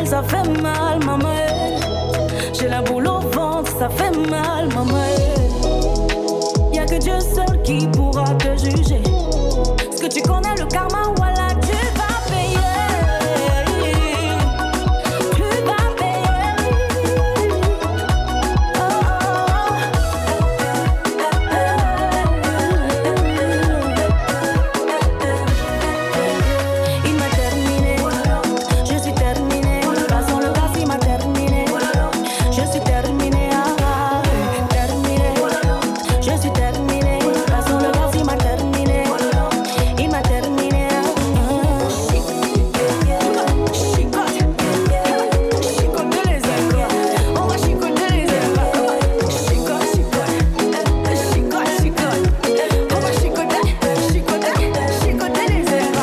Ça fait mal, maman. J'ai la boule au ventre, ça fait mal, maman. Y'a que Dieu seul qui pourra te juger. Est-ce que tu connais le karma, voilà, tu vas payer. Tu vas payer. Il m'a terminé, je suis terminée. Passons le gaz, il m'a terminé. Je suis terminée, terminée. Je suis terminée. Passons le gaz, il m'a terminé. Il m'a terminé. Chicote, chicote les ailes. On va chicoter les ailes. Chicote, chicote, chicote. On va chicoter, chicoter les ailes.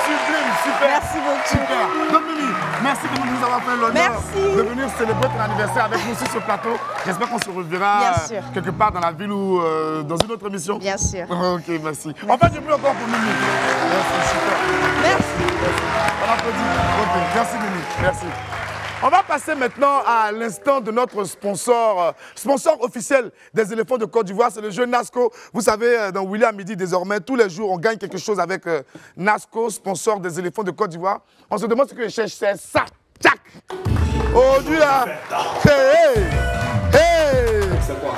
Sublime, super. Merci beaucoup. Super. Donc Mimi, merci de nous avoir fait l'honneur de venir célébrer ton anniversaire avec nous sur ce plateau. J'espère qu'on se reverra Bien sûr. quelque part dans la ville ou dans une autre émission. Bien sûr. Ok, merci. On fait du bruit encore pour Mimi. Merci, super. Merci. On applaudit. Ok, merci Mimi. Merci. On va passer maintenant à l'instant de notre sponsor, sponsor officiel des éléphants de Côte d'Ivoire, c'est le jeu Nasco. Vous savez, dans William Midi, désormais, tous les jours, on gagne quelque chose avec Nasco, sponsor des éléphants de Côte d'Ivoire. On se demande ce que je cherche, c'est ça. Tchac! Oh, Dieu là! Hey! Hey! C'est quoi?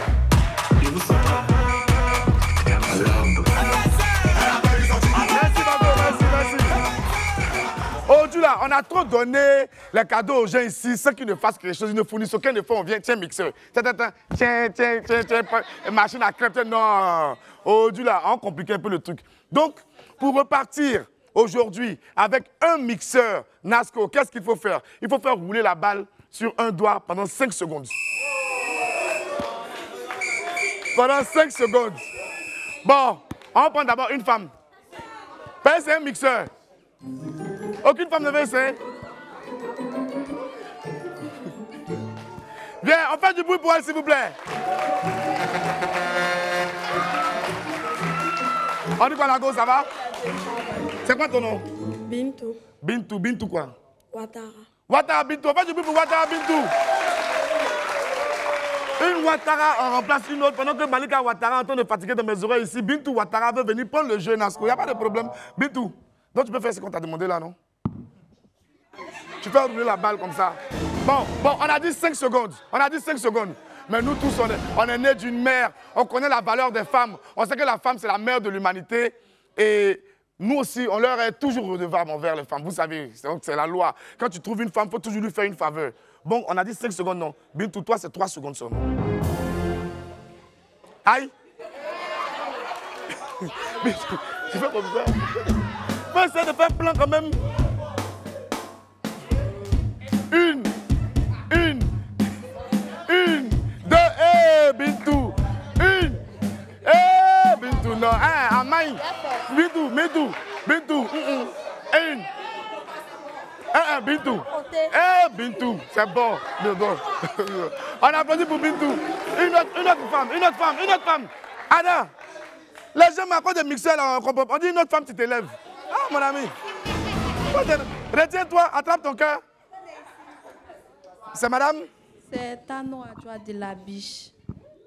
Aujourd'hui, là, on a trop donné les cadeaux aux gens ici, sans qu'ils ne fassent quelque chose, ils ne fournissent aucun effort, on vient, tiens, mixeur, tiens, machine à crêpes, non. Aujourd'hui, là, on complique un peu le truc. Donc, pour repartir aujourd'hui avec un mixeur Nasco, qu'est-ce qu'il faut faire? Il faut faire rouler la balle sur un doigt pendant 5 secondes. Pendant 5 secondes. Bon, on va prendre d'abord une femme. C'est un mixeur. Aucune femme ne veut essayer. Viens, on fait du bruit pour elle, s'il vous plaît. On dit quoi, Nago, ça va? C'est quoi ton nom? Bintou. Bintou, Bintou quoi? Ouattara. Ouattara Bintou, on fait du bruit pour Ouattara Bintou. Une Ouattara en remplace une autre pendant que Malika Ouattara est en train de fatiguer dans mes oreilles ici. Bintou Ouattara veut venir prendre le jeu Nasco. Il n'y a pas de problème. Bintou, donc tu peux faire ce qu'on t'a demandé là, non? Tu peux rouler la balle comme ça. Bon, on a dit 5 secondes. On a dit 5 secondes. Mais nous tous, on est nés d'une mère. On connaît la valeur des femmes. On sait que la femme, c'est la mère de l'humanité. Et nous aussi, on leur est toujours redevable envers les femmes. Vous savez, c'est la loi. Quand tu trouves une femme, il faut toujours lui faire une faveur. Bon, on a dit 5 secondes, non. Bintou, toi, c'est 3 secondes seulement. Aïe. Bintou, tu fais comme ça. Faut essayer de faire plein quand même. Une, deux, Bintou. Une, Bintou, non, Amaï. Bintou. Une. Bintou. Bintou, c'est bon. On applaudit pour Bintou. Une autre femme. Ada, les gens m'accordent des mixeurs là, on dit une autre femme, tu t'élèves. Ah, mon ami. Retiens-toi, attrape ton cœur. C'est madame? C'est Tano Adjoa de la Biche.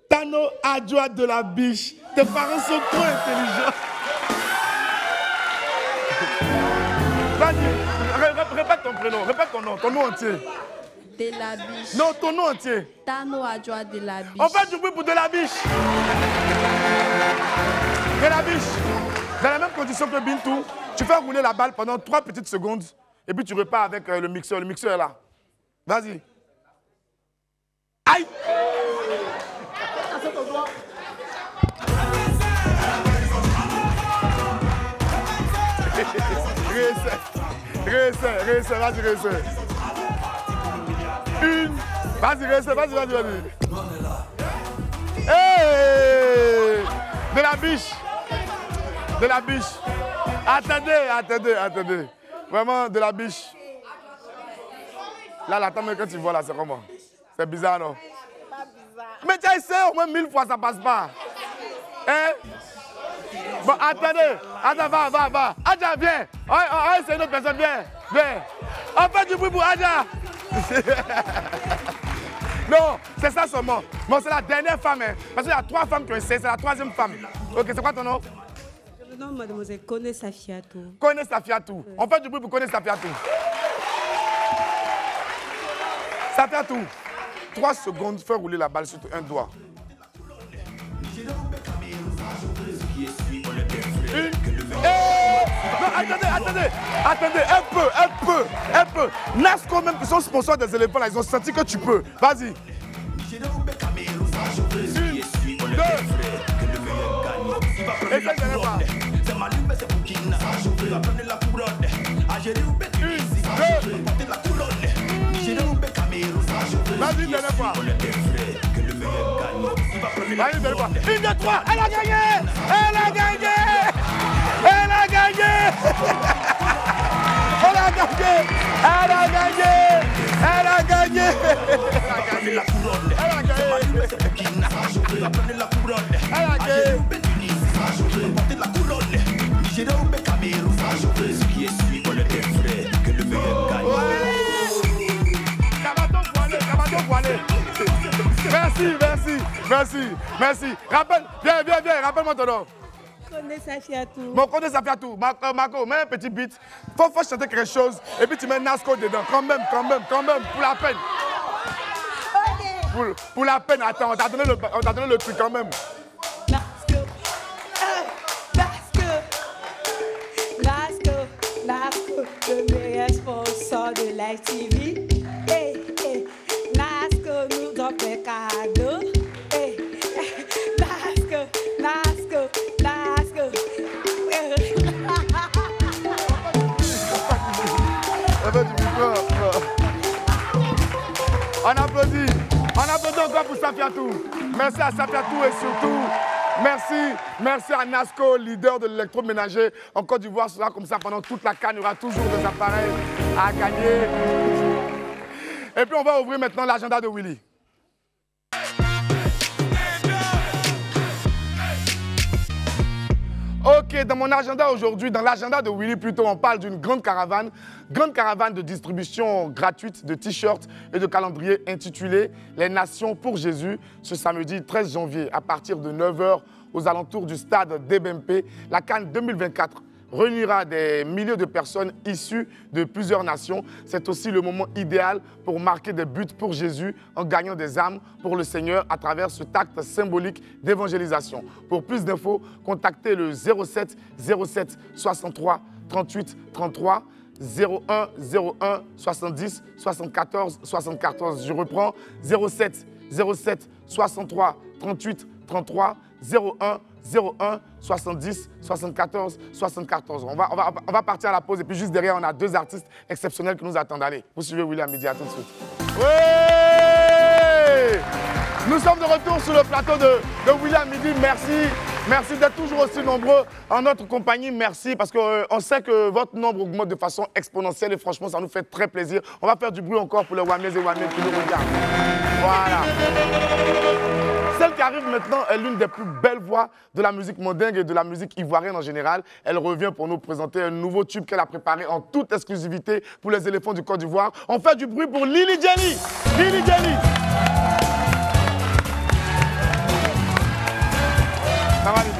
Tano Adjoa de la Biche. Tes parents sont trop intelligents. Vas-y, répète ton prénom, répète ton nom entier. De la Biche. Non, ton nom entier. Tano Adjoa de la Biche. On fait du bruit pour de la Biche. De la Biche. Dans la même condition que Bintou, tu fais rouler la balle pendant 3 petites secondes et puis tu repars avec le mixeur. Le mixeur est là. Vas-y. Aïe! Réessaie, vas-y, réessaie. Une. Vas-y, réessaie, vas-y. Hey! De la biche. Attendez. Vraiment, de la biche. Là, la table, quand tu vois là, c'est comment? C'est bizarre, non? Pas bizarre. Mais tu as essayé au moins 1000 fois, ça passe pas. Hein? Bon, attendez, va. Adja, viens. C'est une autre personne, viens. On fait du bruit pour Adja. Non, c'est ça seulement. Bon, c'est la dernière femme, hein. Parce qu'il y a 3 femmes qui ont essayé, c'est la 3e femme. Ok, c'est quoi ton nom? Je me nomme mademoiselle Kone Safiatou. Kone Safiatou. On fait du bruit pour Kone Safiatou. Safiatou. 3 secondes, fais rouler la balle sur un doigt. Non, attendez, un peu. Nasco même, qui sont sponsors des éléphants, là, ils ont senti que tu peux. Vas-y. 1, 2. Et ça, il pas. 1, 2. Vas-y, une dernière fois. Vas-y, une dernière fois. 1, 2, 3. Elle a gagné. Merci. Viens, rappelle-moi ton nom. Kone Safiatou. Bon, Kone Safiatou. Marco, mets un petit beat. Faut chanter quelque chose et puis tu mets Nasco dedans. Quand même, pour la peine. Okay. Pour la peine, attends, on t'a donné le truc quand même. Nasco, le meilleur sponsor de Live TV. Nasco nous donne des cadeaux. Nasco. On applaudit encore pour Safiatou. Merci à Safiatou et surtout, merci à Nasco, leader de l'électroménager. En Côte d'Ivoire, ce sera comme ça pendant toute la CAN. Il y aura toujours des appareils à gagner. Et puis on va ouvrir maintenant l'agenda de Willy. Ok, Ok, dans mon agenda aujourd'hui, dans l'agenda de Willy plutôt, on parle d'une grande caravane de distribution gratuite de t-shirts et de calendriers intitulés « Les Nations pour Jésus » ce samedi 13 janvier à partir de 9h aux alentours du stade d'Ebempe. La CAN 2024 réunira des milliers de personnes issues de plusieurs nations. C'est aussi le moment idéal pour marquer des buts pour Jésus en gagnant des âmes pour le Seigneur à travers ce acte symbolique d'évangélisation. Pour plus d'infos, contactez le 07 07 63 38 33 01 01 70 74 74. Je reprends 07 07 63 38 33 01 01 70 74 74. On va partir à la pause et puis juste derrière, on a deux artistes exceptionnels qui nous attendent. Allez, vous suivez William Midi, à tout de suite. Oui! Nous sommes de retour sur le plateau de William Midi. Merci. Merci d'être toujours aussi nombreux en notre compagnie. Merci parce qu'on sait que votre nombre augmente de façon exponentielle et franchement, ça nous fait très plaisir. On va faire du bruit encore pour les Wamiens et Wamiens qui nous regardent. Voilà. Celle qui arrive maintenant est l'une des plus belles voix de la musique mandingue et de la musique ivoirienne en général. Elle revient pour nous présenter un nouveau tube qu'elle a préparé en toute exclusivité pour les éléphants du Côte d'Ivoire. On fait du bruit pour Lily Jelly. Lily Jelly. Ça va, Lily?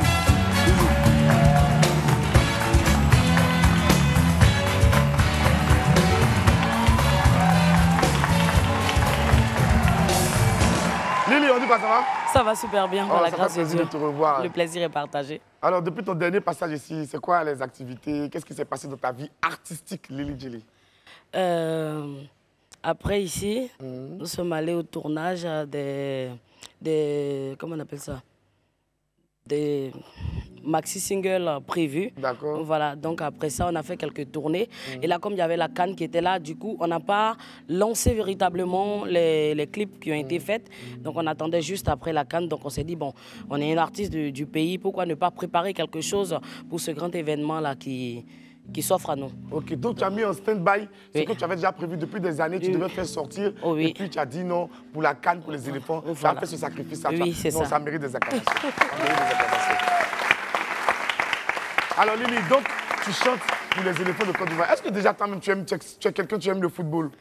Lily, on dit quoi, ça va? Ça va super bien, par la grâce de Dieu. De te revoir. Le plaisir est partagé. Alors, depuis ton dernier passage ici, c'est quoi les activités? Qu'est-ce qui s'est passé dans ta vie artistique, Lily Jelly? Après, ici, nous sommes allés au tournage des comment on appelle ça? Des maxi-singles prévus. D'accord. Voilà, donc après ça, on a fait quelques tournées. Et là, comme il y avait la CAN qui était là, du coup, on n'a pas lancé véritablement les clips qui ont été faits. Donc on attendait juste après la CAN. Donc on s'est dit, bon, on est un artiste du pays, pourquoi ne pas préparer quelque chose pour ce grand événement-là qui s'offre à nous. Ok, donc tu as mis en stand-by ce que tu avais déjà prévu depuis des années, tu devais faire sortir, et puis tu as dit non, pour la CAN, pour les éléphants, tu as fait ce sacrifice-là. Oui, c'est ça. Ça mérite des acclamations. Alors Lily, donc tu chantes pour les éléphants de Côte d'Ivoire. Est-ce que déjà toi-même tu es quelqu'un qui aime le football?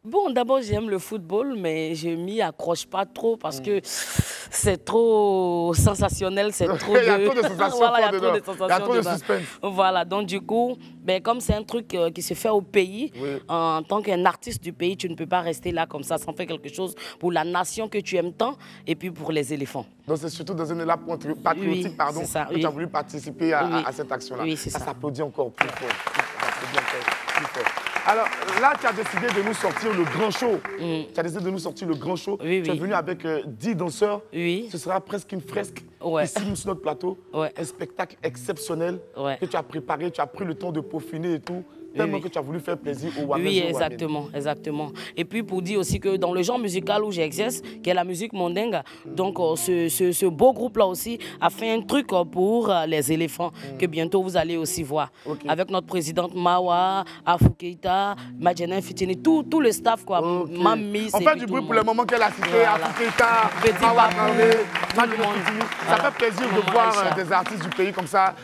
Bon, d'abord, j'aime le football, mais je m'y accroche pas trop parce que c'est trop sensationnel, c'est trop Il y a trop de sensations. Voilà, il y a trop de sensations. Il y a trop de suspense. Voilà, donc du coup, ben, comme c'est un truc qui se fait au pays, en tant qu'un artiste du pays, tu ne peux pas rester là comme ça sans faire quelque chose pour la nation que tu aimes tant et puis pour les éléphants. Donc c'est surtout dans un élan patriotique, pardon, que tu as voulu participer à cette action-là. Oui, c'est ça. Ça s'applaudit encore plus fort. Ça s'applaudit encore plus fort. Alors là, tu as décidé de nous sortir le grand show. Tu as décidé de nous sortir le grand show. Tu es venu avec 10 danseurs. Ce sera presque une fresque ici sur notre plateau. Un spectacle exceptionnel que tu as préparé. Tu as pris le temps de peaufiner et tout. Tellement que tu as voulu faire plaisir aux Wamiens. Oui, exactement, exactement. Et puis pour dire aussi que dans le genre musical où j'exerce, qui est la musique mandingue, donc ce beau groupe-là aussi a fait un truc pour les éléphants que bientôt vous allez aussi voir. Avec notre présidente Mawa, Afou Keita, Madjena Fitini, tout le staff, quoi. Mami, on fait du bruit pour le moment qu'elle a cité, Afou Keita, Mawa Kandé, Madjena Fitini. Ça fait plaisir de voir des artistes du pays comme ça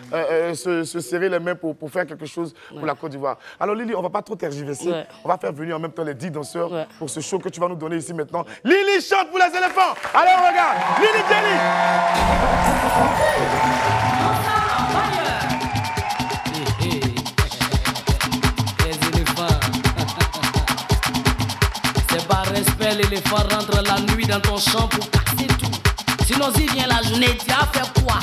se serrer les mains pour faire quelque chose pour la Côte d'Ivoire. Alors Lily, on ne va pas trop tergiverser. On va faire venir en même temps les 10 danseurs pour ce show que tu vas nous donner ici maintenant. Lily chante pour les éléphants. Allez, on regarde. Lily Jelly. Les éléphants. C'est par respect, l'éléphant rentre la nuit dans ton champ pour casser tout. Sinon, s'il vient la journée, tu as fait quoi?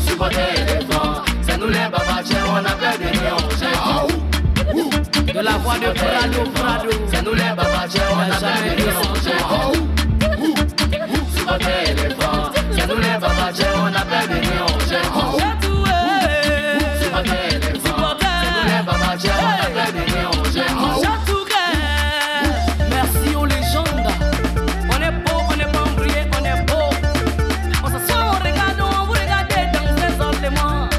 Supporter éléphant, c'est nous les babachers, on appelle des néons. De la voix de Prado, c'est nous les babachers, on n'a jamais dérangé. Supporter éléphant, c'est nous les babachers, on appelle des néons. Supporter éléphant, c'est nous les babachers, on appelle des néons. Merci aux légendes, on est beau, on est pas brillé, on est beau. On s'assoit, on regarde, on vous regarde dans ces ornements.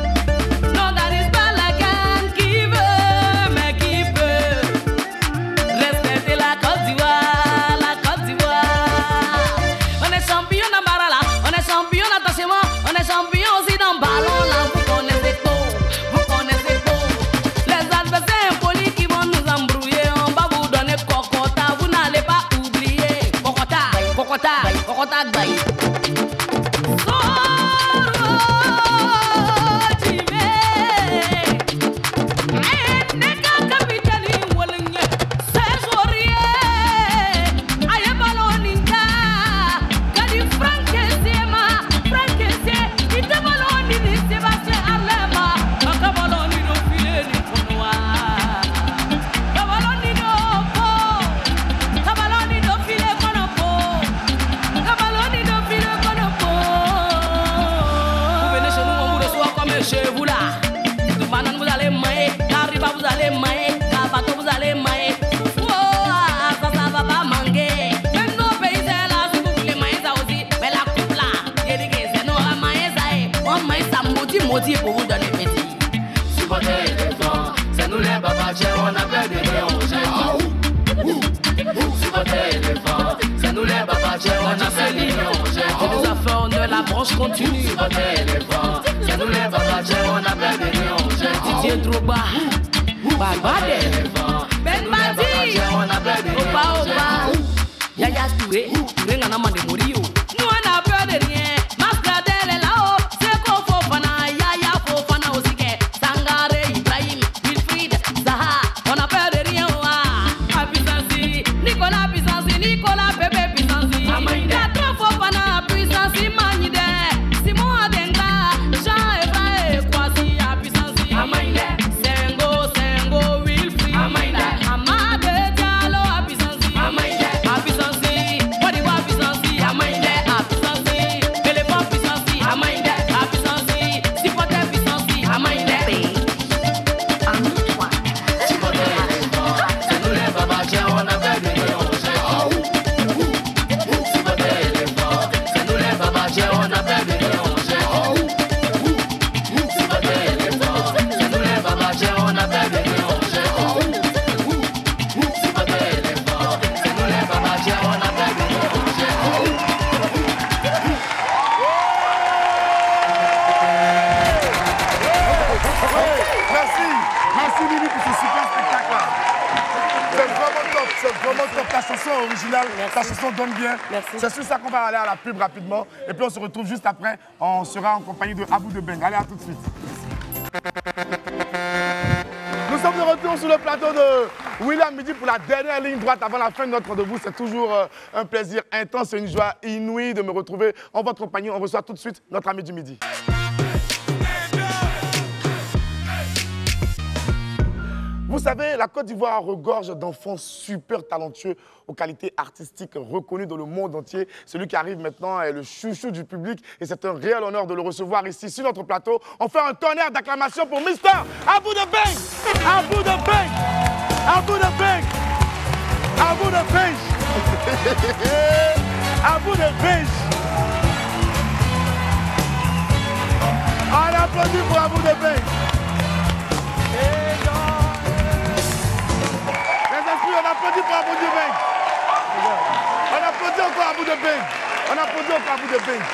Champion vous allez mailler, bateau vous allez mailler. Oh, ça va pas manquer. Même nos pays c'est là, si vous voulez mailler ça aussi. Mais la coupe là, il dit que c'est nous à mailler ça est. On maille ça maudit pour vous donner petit. Supporter éléphant, c'est nous les babachers, on a peur de rien, on jette. Supporter éléphant, c'est nous les babachers, on a peur de rien, on jette. Tu nous as fait honneur, la branche continue. Supporter éléphant, c'est nous les babachers, on a peur de rien, on jette. Didier Drogba, Babade, Ben Badi, Opa, Yaya Touré, Touré n'a pas de mourir. Nous on a peur de rien. Mascadelle est là-haut, c'est qu'on faut fana, Yaya faut fana aussi que Sangare, Ibrahim, Wilfried, Zaha. On a peur de rien. Puissancy, Nicolas Puissancy, Nicolas Bébé Puissancy. Y'a trop faut fana, Puissancy, Manide, Simon Adenga, Jean Evra et Kwasi, Puissancy. Sengo, Wilfried, Amade Diallo, Puissancy. Puissancy, what do you want, Puissancy? Puissancy, Éléphant Puissancy. Puissancy, Supporter Puissancy. Amuse-toi. Supporter éléphant, c'est nous les babachers, on a peur de rien, on jette. Supporter éléphant, c'est nous les babachers, on a peur de rien, on jette. Supporter éléphant, c'est nous les babachers, on a peur de rien, on jette. Supporter éléphant, c'est nous les babachers, on a peur de rien, on jette. Merci Lili pour ce super spectacle-là. C'est vraiment top, ta chanson est originale, ta chanson donne bien. C'est sur ça qu'on va aller à la pub rapidement. Et puis on se retrouve juste après, on sera en compagnie de Abou de Beng. Allez, à tout de suite. Nous sommes de retour sur le plateau de William Midi pour la dernière ligne droite avant la fin de notre rendez-vous. C'est toujours un plaisir intense et une joie inouïe de me retrouver en votre compagnie. On reçoit tout de suite notre ami du midi. Vous savez, la Côte d'Ivoire regorge d'enfants super talentueux aux qualités artistiques reconnues dans le monde entier. Celui qui arrive maintenant est le chouchou du public et c'est un réel honneur de le recevoir ici sur notre plateau. On fait un tonnerre d'acclamation pour Mister Abou de Beng. Abou de Beng. Abou de Beng. Abou de Beng. Abou de Beng. On applaudit pour Abou de Beng. On applaudit pour Abou de Beng. On applaudit encore Abou de Beng. On applaudit encore Abou de Beng.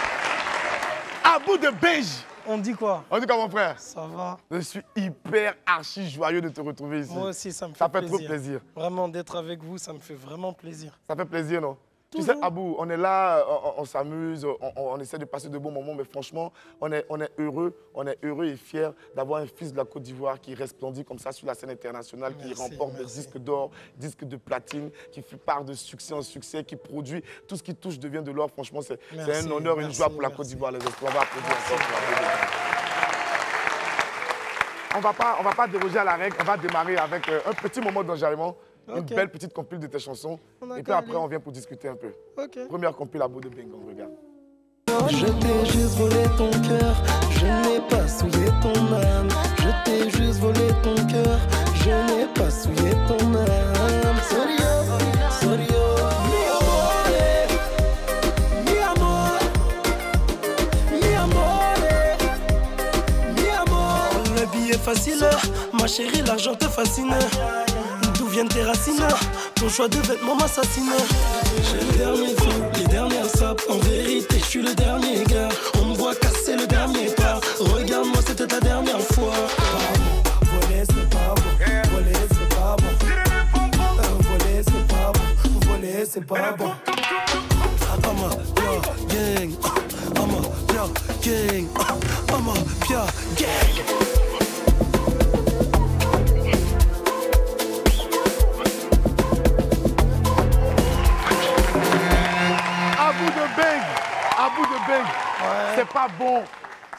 Abou de Beng. On dit quoi? On dit quoi, mon frère? Ça va. Je suis hyper archi joyeux de te retrouver ici. Moi aussi, ça me fait Ça fait plaisir. trop plaisir. Vraiment, d'être avec vous, ça me fait vraiment plaisir. Ça fait plaisir, non? Tu Toujours. sais, Abou, on est là, on s'amuse, on essaie de passer de bons moments, mais franchement, on est heureux et fiers d'avoir un fils de la Côte d'Ivoire qui resplendit comme ça sur la scène internationale, qui remporte des disques d'or, disques de platine, qui fait part de succès en succès, qui produit tout ce qui touche devient de l'or. Franchement, c'est un honneur, une joie pour la Côte d'Ivoire. Les espoirs, on va applaudir encore. On va pas déroger à la règle, on va démarrer avec un petit moment d'enjaillement. Une belle petite compile de tes chansons. Et puis après, on vient pour discuter un peu. Première compile à Abou de Beng, on regarde. Je t'ai juste volé ton cœur, je n'ai pas souillé ton âme. Je t'ai juste volé ton cœur, je n'ai pas souillé ton âme. Sorio, sorio, mi amore, mi amore, mi amore, mi amore. Le billet facile, ma chérie, l'argent te fascine. D'où viennent tes racines? Ton choix de vêtements m'assassine. J'ai le dernier fou, les dernières sapes. En vérité, je suis le dernier gars. On me voit casser le dernier pas. Regarde-moi, c'était la dernière fois. Voler, c'est pas bon. Voler, c'est pas bon. Voler, c'est pas bon. Voler, c'est pas bon. I'm a pure gang. I'm a pure gang. I'm a pure gang. Abou de Beng, c'est pas bon.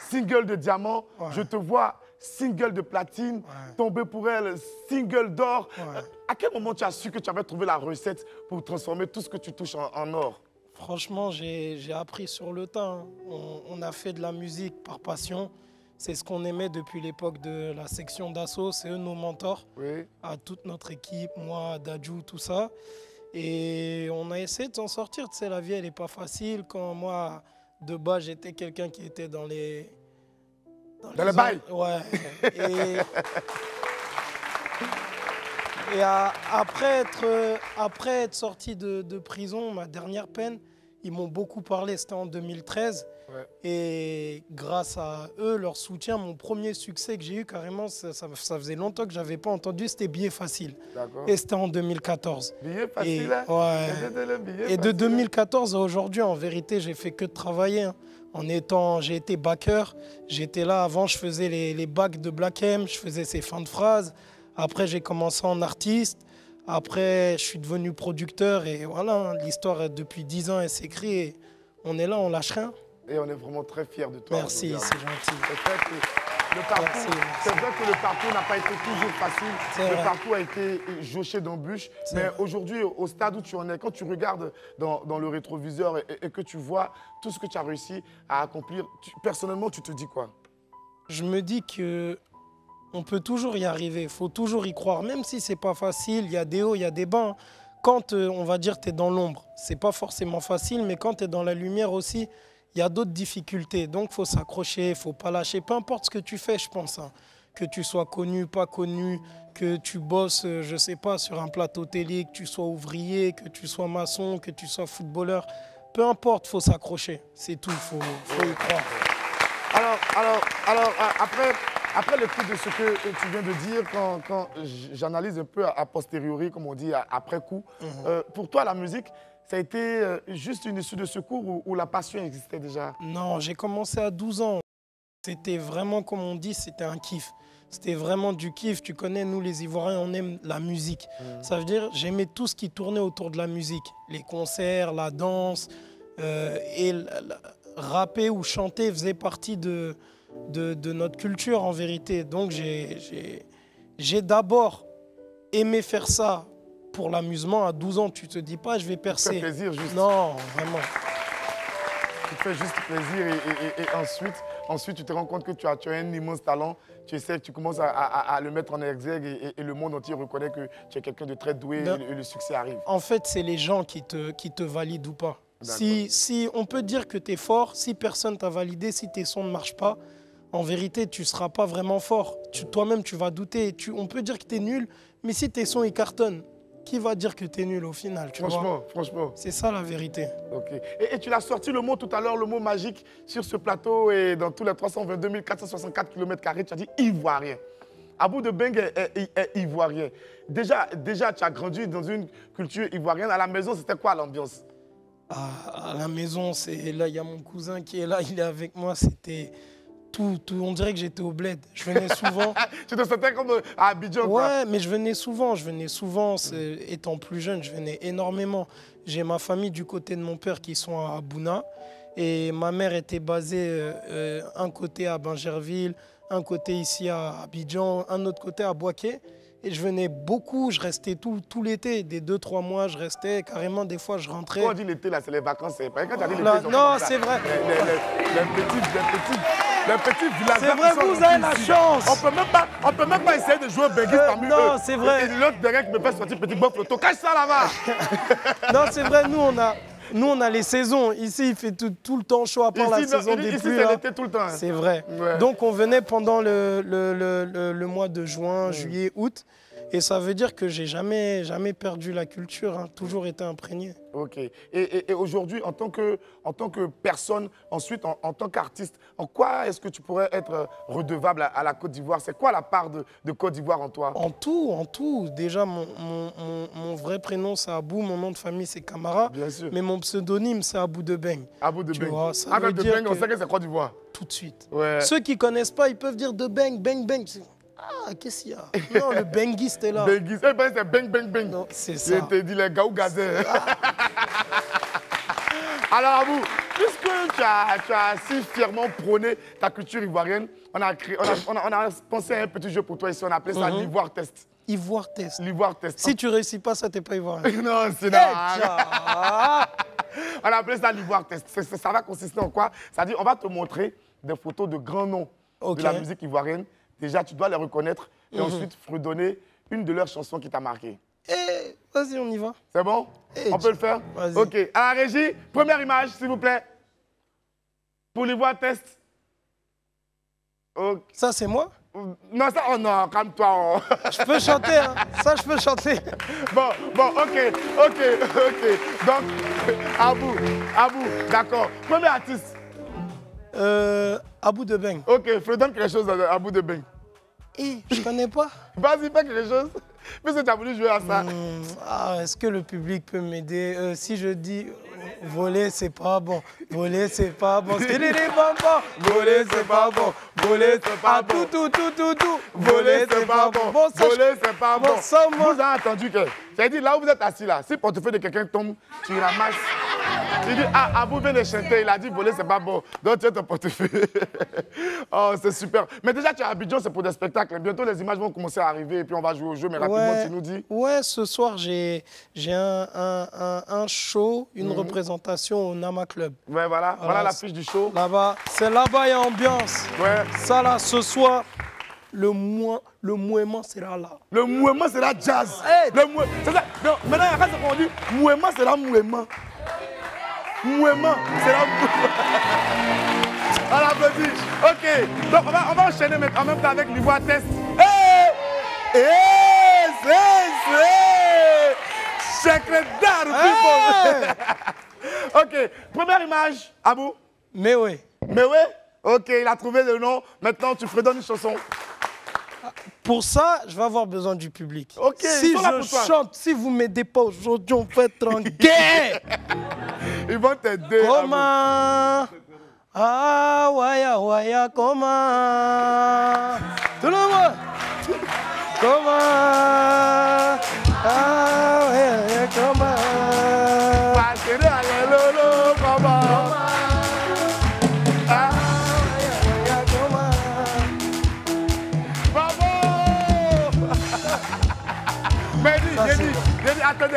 Single de diamant, je te vois, single de platine, tomber pour elle, single d'or. À quel moment tu as su que tu avais trouvé la recette pour transformer tout ce que tu touches en or? Franchement, j'ai appris sur le temps. On a fait de la musique par passion. C'est ce qu'on aimait depuis l'époque de la section d'assaut. C'est eux nos mentors, oui. À toute notre équipe, moi, Dadju, tout ça. Et on a essayé de s'en sortir. Tu sais, la vie, elle n'est pas facile. Quand moi, de bas, j'étais quelqu'un qui était dans les... Dans les bails. Ouais. Et après être sorti de prison, ma dernière peine, ils m'ont beaucoup parlé, c'était en 2013. Ouais. Et grâce à eux, leur soutien, mon premier succès que j'ai eu carrément, ça faisait longtemps que je n'avais pas entendu, c'était Billet Facile. Et c'était en 2014. Billet Facile, Et de 2014 à aujourd'hui, en vérité, j'ai fait que de travailler. Hein. J'ai été backer, j'étais là avant, je faisais les backs de Black M, je faisais ses fins de phrases. Après, j'ai commencé en artiste. Après, je suis devenu producteur. Et voilà, l'histoire, depuis 10 ans, elle s'écrit. Et on est là, on lâche rien. Et on est vraiment très fiers de toi. Merci, c'est gentil. C'est vrai que le parcours n'a pas été toujours facile. Le parcours a été jauché d'embûches. Mais aujourd'hui, au stade où tu en es, quand tu regardes dans le rétroviseur et que tu vois tout ce que tu as réussi à accomplir, personnellement, tu te dis quoi? Je me dis que on peut toujours y arriver, il faut toujours y croire, même si c'est pas facile, il y a des hauts, il y a des bas. Quand, on va dire, tu es dans l'ombre, c'est pas forcément facile, mais quand tu es dans la lumière aussi, il y a d'autres difficultés. Donc, il faut s'accrocher, il ne faut pas lâcher, peu importe ce que tu fais, je pense. Hein. Que tu sois connu, pas connu, que tu bosses, je sais pas, sur un plateau télé, que tu sois ouvrier, que tu sois maçon, que tu sois footballeur, peu importe, il faut s'accrocher, c'est tout, il faut y croire. Alors, après l'écoute de ce que tu viens de dire, quand j'analyse un peu a posteriori, comme on dit, après coup, pour toi, la musique, ça a été juste une issue de secours ou la passion existait déjà? Non, j'ai commencé à 12 ans. C'était vraiment, comme on dit, c'était un kiff. C'était vraiment du kiff. Tu connais, nous, les Ivoiriens, on aime la musique. Ça veut dire, j'aimais tout ce qui tournait autour de la musique. Les concerts, la danse, et rapper ou chanter faisait partie de notre culture en vérité. Donc j'ai d'abord aimé faire ça pour l'amusement. À 12 ans, tu te dis pas je vais percer. Tu fais plaisir juste. Non, vraiment. Tu te fais juste plaisir et ensuite tu te rends compte que tu as un immense talent. Tu essaies, tu commences à le mettre en exergue et le monde entier reconnaît que tu es quelqu'un de très doué et le succès arrive. En fait, c'est les gens qui te valident ou pas. Si on peut dire que tu es fort, si personne t'a validé, si tes sons ne marchent pas, en vérité, tu ne seras pas vraiment fort. Toi-même, tu vas douter. On peut dire que tu es nul, mais si tes sons ils cartonnent, qui va dire que tu es nul au final? Franchement. C'est ça la vérité. Ok. Et tu l'as sorti le mot tout à l'heure, le mot magique sur ce plateau et dans tous les 322 464 km², tu as dit ivoirien. Abou de Beng est ivoirien. Déjà, tu as grandi dans une culture ivoirienne. À la maison, c'était quoi l'ambiance? À la maison, là, il y a mon cousin qui est là, il est avec moi, c'était tout. On dirait que j'étais au bled. Je venais souvent. Tu te sentais comme à Abidjan, quoi. Ouais, mais je venais souvent. Étant plus jeune, je venais énormément. J'ai ma famille du côté de mon père qui sont à Bouna. Et ma mère était basée un côté à Bingerville, un côté ici à Abidjan, un autre côté à Boaké. Et je venais beaucoup, je restais tout l'été, des 2-3 mois, je restais carrément, des fois je rentrais. Quand on dit l'été, là, c'est les vacances, c'est pas quand tu as dit l'été. Non, c'est vrai. Les petits villageois. C'est vrai, vous avez la chance. On peut même pas essayer de jouer au benguiste parmi eux. Non, c'est vrai. Et l'autre derrière qui me fait sortir petit bof photo, cache ça là-bas. Non, c'est vrai, nous on a les saisons. Ici, il fait tout le temps chaud à part la saison des pluies. Ici, c'est l'été tout le temps. C'est vrai. Ouais. Donc, on venait pendant le mois de juin, juillet, août. Et ça veut dire que j'ai jamais perdu la culture, hein, toujours été imprégné. Ok. Et aujourd'hui, en tant que personne, ensuite en tant qu'artiste, en quoi est-ce que tu pourrais être redevable à la Côte d'Ivoire? C'est quoi la part de Côte d'Ivoire en toi? En tout. Déjà, mon vrai prénom, c'est Abou. Mon nom de famille, c'est Camara. Bien sûr. Mais mon pseudonyme, c'est Abou de Beng. Abou de Beng. Abou de Beng, on sait que c'est Côte d'Ivoire. Tout de suite. Ouais. Ceux qui ne connaissent pas, ils peuvent dire de Beng, Beng, Beng. Ah, qu'est-ce qu'il y a? Non, le benguiste est là. Benguiste, c'est beng, beng, beng. Non, c'est ça. Je te dis les gaou gazés. Alors, Abou, puisque tu as si fièrement prôné ta culture ivoirienne, on a pensé à un petit jeu pour toi ici, on a appelé ça l'Ivoire Test. Ivoire Test. L'Ivoire Test. Si tu ne réussis pas, ça, tu n'es pas ivoirien. Non, c'est non. On a appelé ça l'Ivoire Test. Ça va consister en quoi? C'est-à-dire, on va te montrer des photos de grands noms de la musique ivoirienne. Déjà, tu dois les reconnaître et ensuite fredonner une de leurs chansons qui t'a marqué. Vas-y, on y va. C'est bon? On peut le faire? Ok. À la régie, première image, s'il vous plaît. Pour les voix test. Okay. Ça, c'est moi? Non, ça, oh non, calme-toi. Je peux chanter, hein. Ça, je peux chanter. Bon, ok. Donc, Abou, d'accord. Premier artiste. Abou de Beng. Ok, fredonne quelque chose à Abou de Beng. Je connais pas. Vas-y, fais quelque chose. Puisque tu as voulu jouer à ça. Est-ce que le public peut m'aider? Si je dis voler, c'est pas bon. Voler, c'est pas bon. Voler, c'est pas bon. Voler, c'est pas bon. Tout. Voler, c'est pas bon. Voler, c'est pas bon. Vous avez entendu que... J'ai dit, là où vous êtes assis, là, si le portefeuille de quelqu'un tombe, tu ramasses. Tu dis, Abou vient de chanter, il a dit, voler, c'est pas bon. Donc, tu as ton portefeuille. Oh, c'est super. Mais déjà, tu es à Abidjan, c'est pour des spectacles. Bientôt, les images vont commencer à arriver et puis on va jouer au jeu. Mais rapidement, tu nous dis. Ouais, ce soir, j'ai un show, une représentation au Nama Club. Ouais, voilà l'affiche du show. Là-bas, c'est là-bas, il y a ambiance. Ouais. Ça, là, ce soir, le mouement sera là. Le mouement sera jazz. C'est ça. Non, maintenant, il y a ce qu'on dit. Mouement sera mouement. Mouement sera mouement. On l'applaudit. Ok. Donc, on va enchaîner en même temps avec l'ivoire test. Secret d'art, Ok. Première image, Abou. Mais oui. Ok, il a trouvé le nom. Maintenant, tu fredonnes une chanson. Pour ça, je vais avoir besoin du public. Ok, si je chante, si vous ne m'aidez pas aujourd'hui, on peut être en guerre. Ils vont t'aider. Comment? Ah, waya, comment? Tout le monde. Comment? Ah, waya, comment?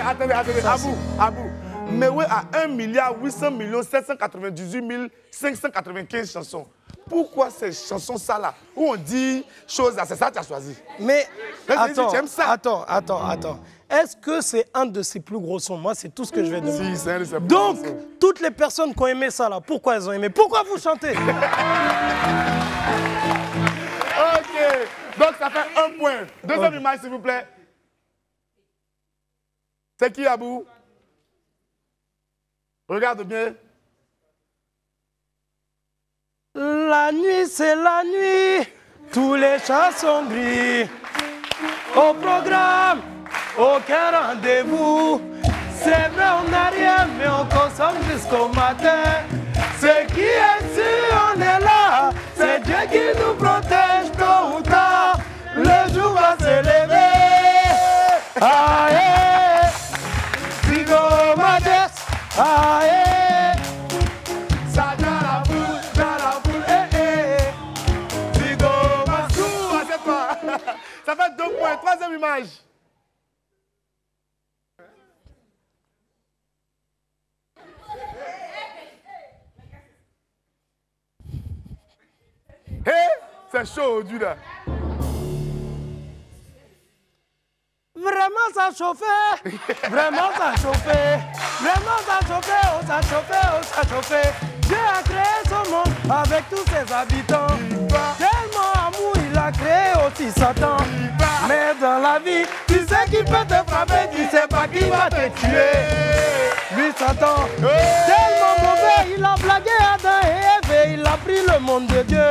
Attendez. Abou. Mewe a 1,800,798,595 chansons. Pourquoi ces chansons-ça là, où on dit choses là, c'est ça que tu as choisi? Mais tu aimes ça? Attends. Est-ce que c'est un de ses plus gros sons? Moi, c'est tout ce que je vais dire. Si, c'est un de ses plus Donc, gros sons. toutes les personnes qui ont aimé ça là, pourquoi elles ont aimé? Pourquoi vous chantez? Ok, donc ça fait 1 point. Deuxième image, s'il vous plaît. C'est qui, Abou? Regarde bien. La nuit, c'est la nuit. Tous les chats sont gris. Au programme, aucun rendez-vous. C'est vrai, on n'a rien, mais on consomme jusqu'au matin. Ce qui est sûr, on est là. C'est Dieu qui nous protège tôt ou tard. Le jour va se lever. Aïe, Zigo Majes. Aïe, ça dans la boule, Zigo Masou, c'est toi. Ça fait 2 points. Troisième image. C'est chaud aujourd'hui là. Vraiment ça chauffait, vraiment ça chauffait, vraiment ça chauffait, oh ça chauffait, oh ça chauffait. Dieu a créé ce monde avec tous ses habitants. Tellement amour il a créé aussi Satan. Mais dans la vie, tu sais qu'il peut te frapper, tu sais pas qui va te tuer. Lui Satan, tellement mauvais, il a blagué Adam et Ève et il a pris le monde de Dieu.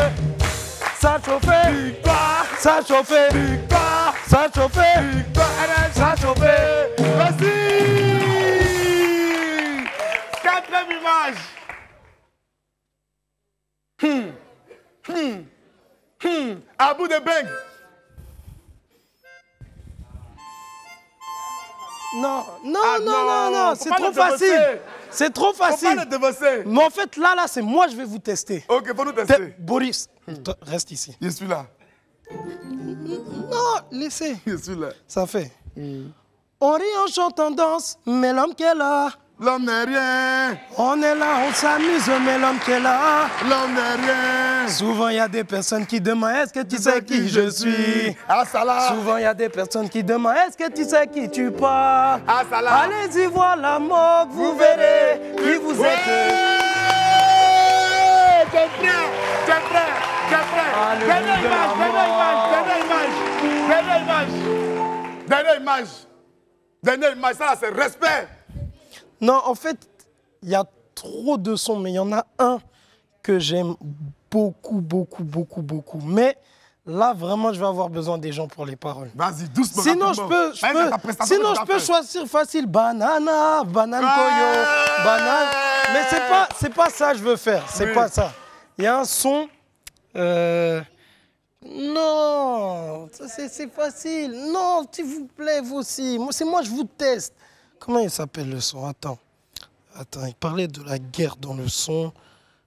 Ça chauffait, ça chauffait, ça chauffait, ça chauffait. Vas-y. 4e image. Abou de Beng. Non, c'est trop facile. C'est trop facile. Faut pas le devancer. Mais en fait, là, c'est moi, je vais vous tester. Ok, faut nous tester. Boris, reste ici. Je suis là. Non, laissez. Je suis là. Ça fait. On rit, on chante, on danse, mais l'homme qui est là, L'homme n'est rien. On est là, on s'amuse, mais l'homme qui est là. L'homme n'est rien. Souvent, il y a des personnes qui demandent est-ce que tu sais qui je suis? Ah, ça là. Souvent, il y a des personnes qui demandent est-ce que tu sais qui tu pars? Ah, ça là. Allez-y voir la mort, vous verrez qui vous êtes. T'es prêt, t'es prêt, t'es prêt. Dernière image, ça là c'est respect. Non, en fait, il y a trop de sons, mais il y en a un que j'aime beaucoup. Mais là, vraiment, je vais avoir besoin des gens pour les paroles. Vas-y, doucement. Sinon, je peux choisir facile. Banana, banane koyo, banane. Mais c'est pas ça que je veux faire. C'est pas ça. Il y a un son... Non, c'est facile. Non, s'il vous plaît, vous aussi. C'est moi, je vous teste. Comment il s'appelle le son? Attends, il parlait de la guerre dans le son.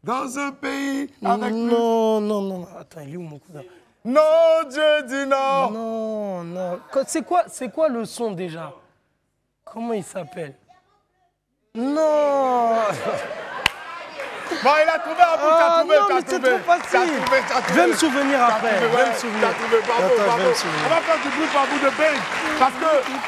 Dans un pays avec... Non. Attends, il est où mon cousin? Non, Dieu dit non. Non. C'est quoi le son déjà? Comment il s'appelle? Non. Bon, il a trouvé un bout, t'as trouvé. Non, mais c'est trop facile. Je vais me souvenir après. T'as trouvé, bravo. On va faire du bruit pour un bout de bang.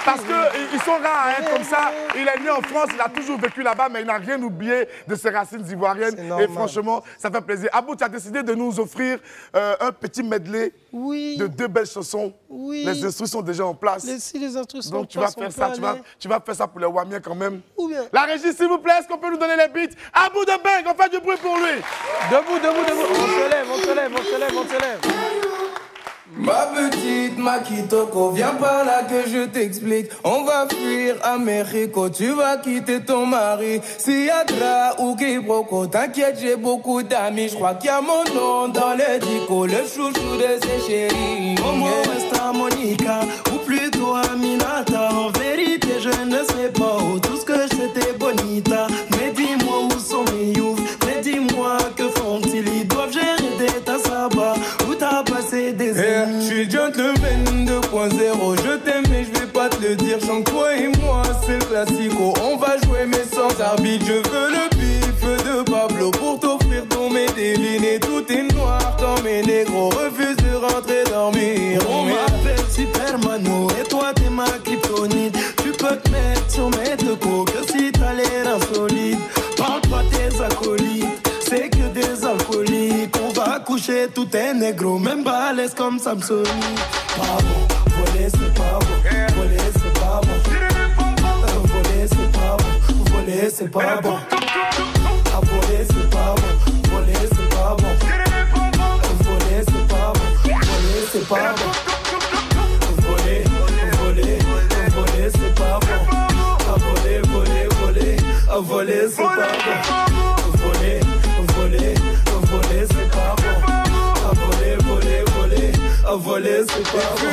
Parce que ils sont rares à être comme ça. Il est né en France, il a toujours vécu là-bas, mais il n'a rien oublié de ses racines ivoiriennes. Et franchement, ça fait plaisir. Abou, tu as décidé de nous offrir un petit medley de 2 belles chansons. Oui. Les instruments sont déjà en place. Les instruments sont en place. Donc tu vas faire ça, tu vas faire ça pour les Wamiens quand même. Ou bien. La régie, s'il vous plaît, est-ce qu'on peut nous donner les beats? Abou de bang, on fait du bruit pour lui. Debout. On se lève. Ma petite Makitoko, viens par là que je t'explique. On va fuir Américo, tu vas quitter ton mari. Siadra ou Kibroko, t'inquiète, j'ai beaucoup d'amis. Je crois qu'il y a mon nom dans le dico, le chouchou de ses chéris. Momo Westa Monica, ou plutôt Aminata. En vérité, je ne sais pas où, tout ce que c'était Bonita. Mais dis-moi où sont mes youths, mais dis-moi que font-ils? Ils doivent gérer des tas sabats, où t'as passé des années. Je suis gentleman 2.0, je t'aime mais je vais pas te le dire. Chante toi et moi, c'est le classico. On va jouer mais sans arbitre. Je veux le bif de Pablo pour t'offrir ton Medellin. Et tout est noir quand mes négros refusent de rentrer dormir. On m'appelle Supermano et toi t'es ma kryptonite. Tu peux te mettre sur mes deux coups que si t'as l'air insolite. Parle pas tes acolytes, c'est que des alcooliques. On va coucher tout est négro, même balèze comme Samsung. Pas bon, voler c'est pas bon, voler c'est pas bon. Voler c'est pas bon, voler c'est pas bon. Voler c'est pas bon, voler c'est pas bon. Voler c'est pas bon, voler c'est pas bon. Voler c'est pas bon. Voler c'est pas bon. Voler c'est pas bon. Voler c'est pas bon.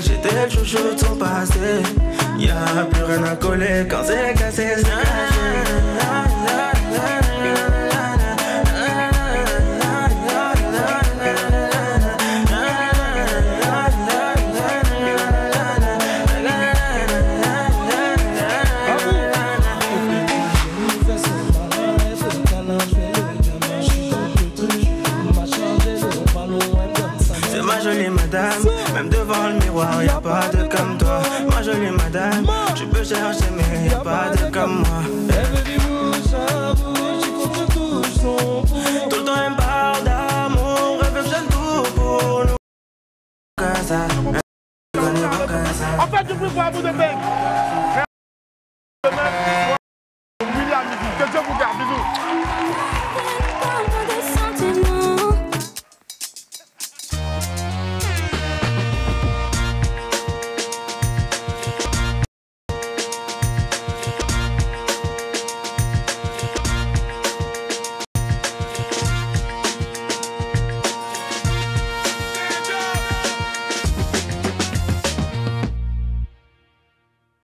J'étais le chouchou de son passé. Y'a plus rien à coller quand c'est cassé, c'est caché. C'est ma jolie madame, même devant le miroir, y'a pas de comme toi. Ma jolie madame, tu peux chercher mais y'a pas de comme moi. Tout le temps elle me parle d'amour, elle veut que je tout pour nous. En fait, du bruit pour un bout de bec. William, que Dieu vous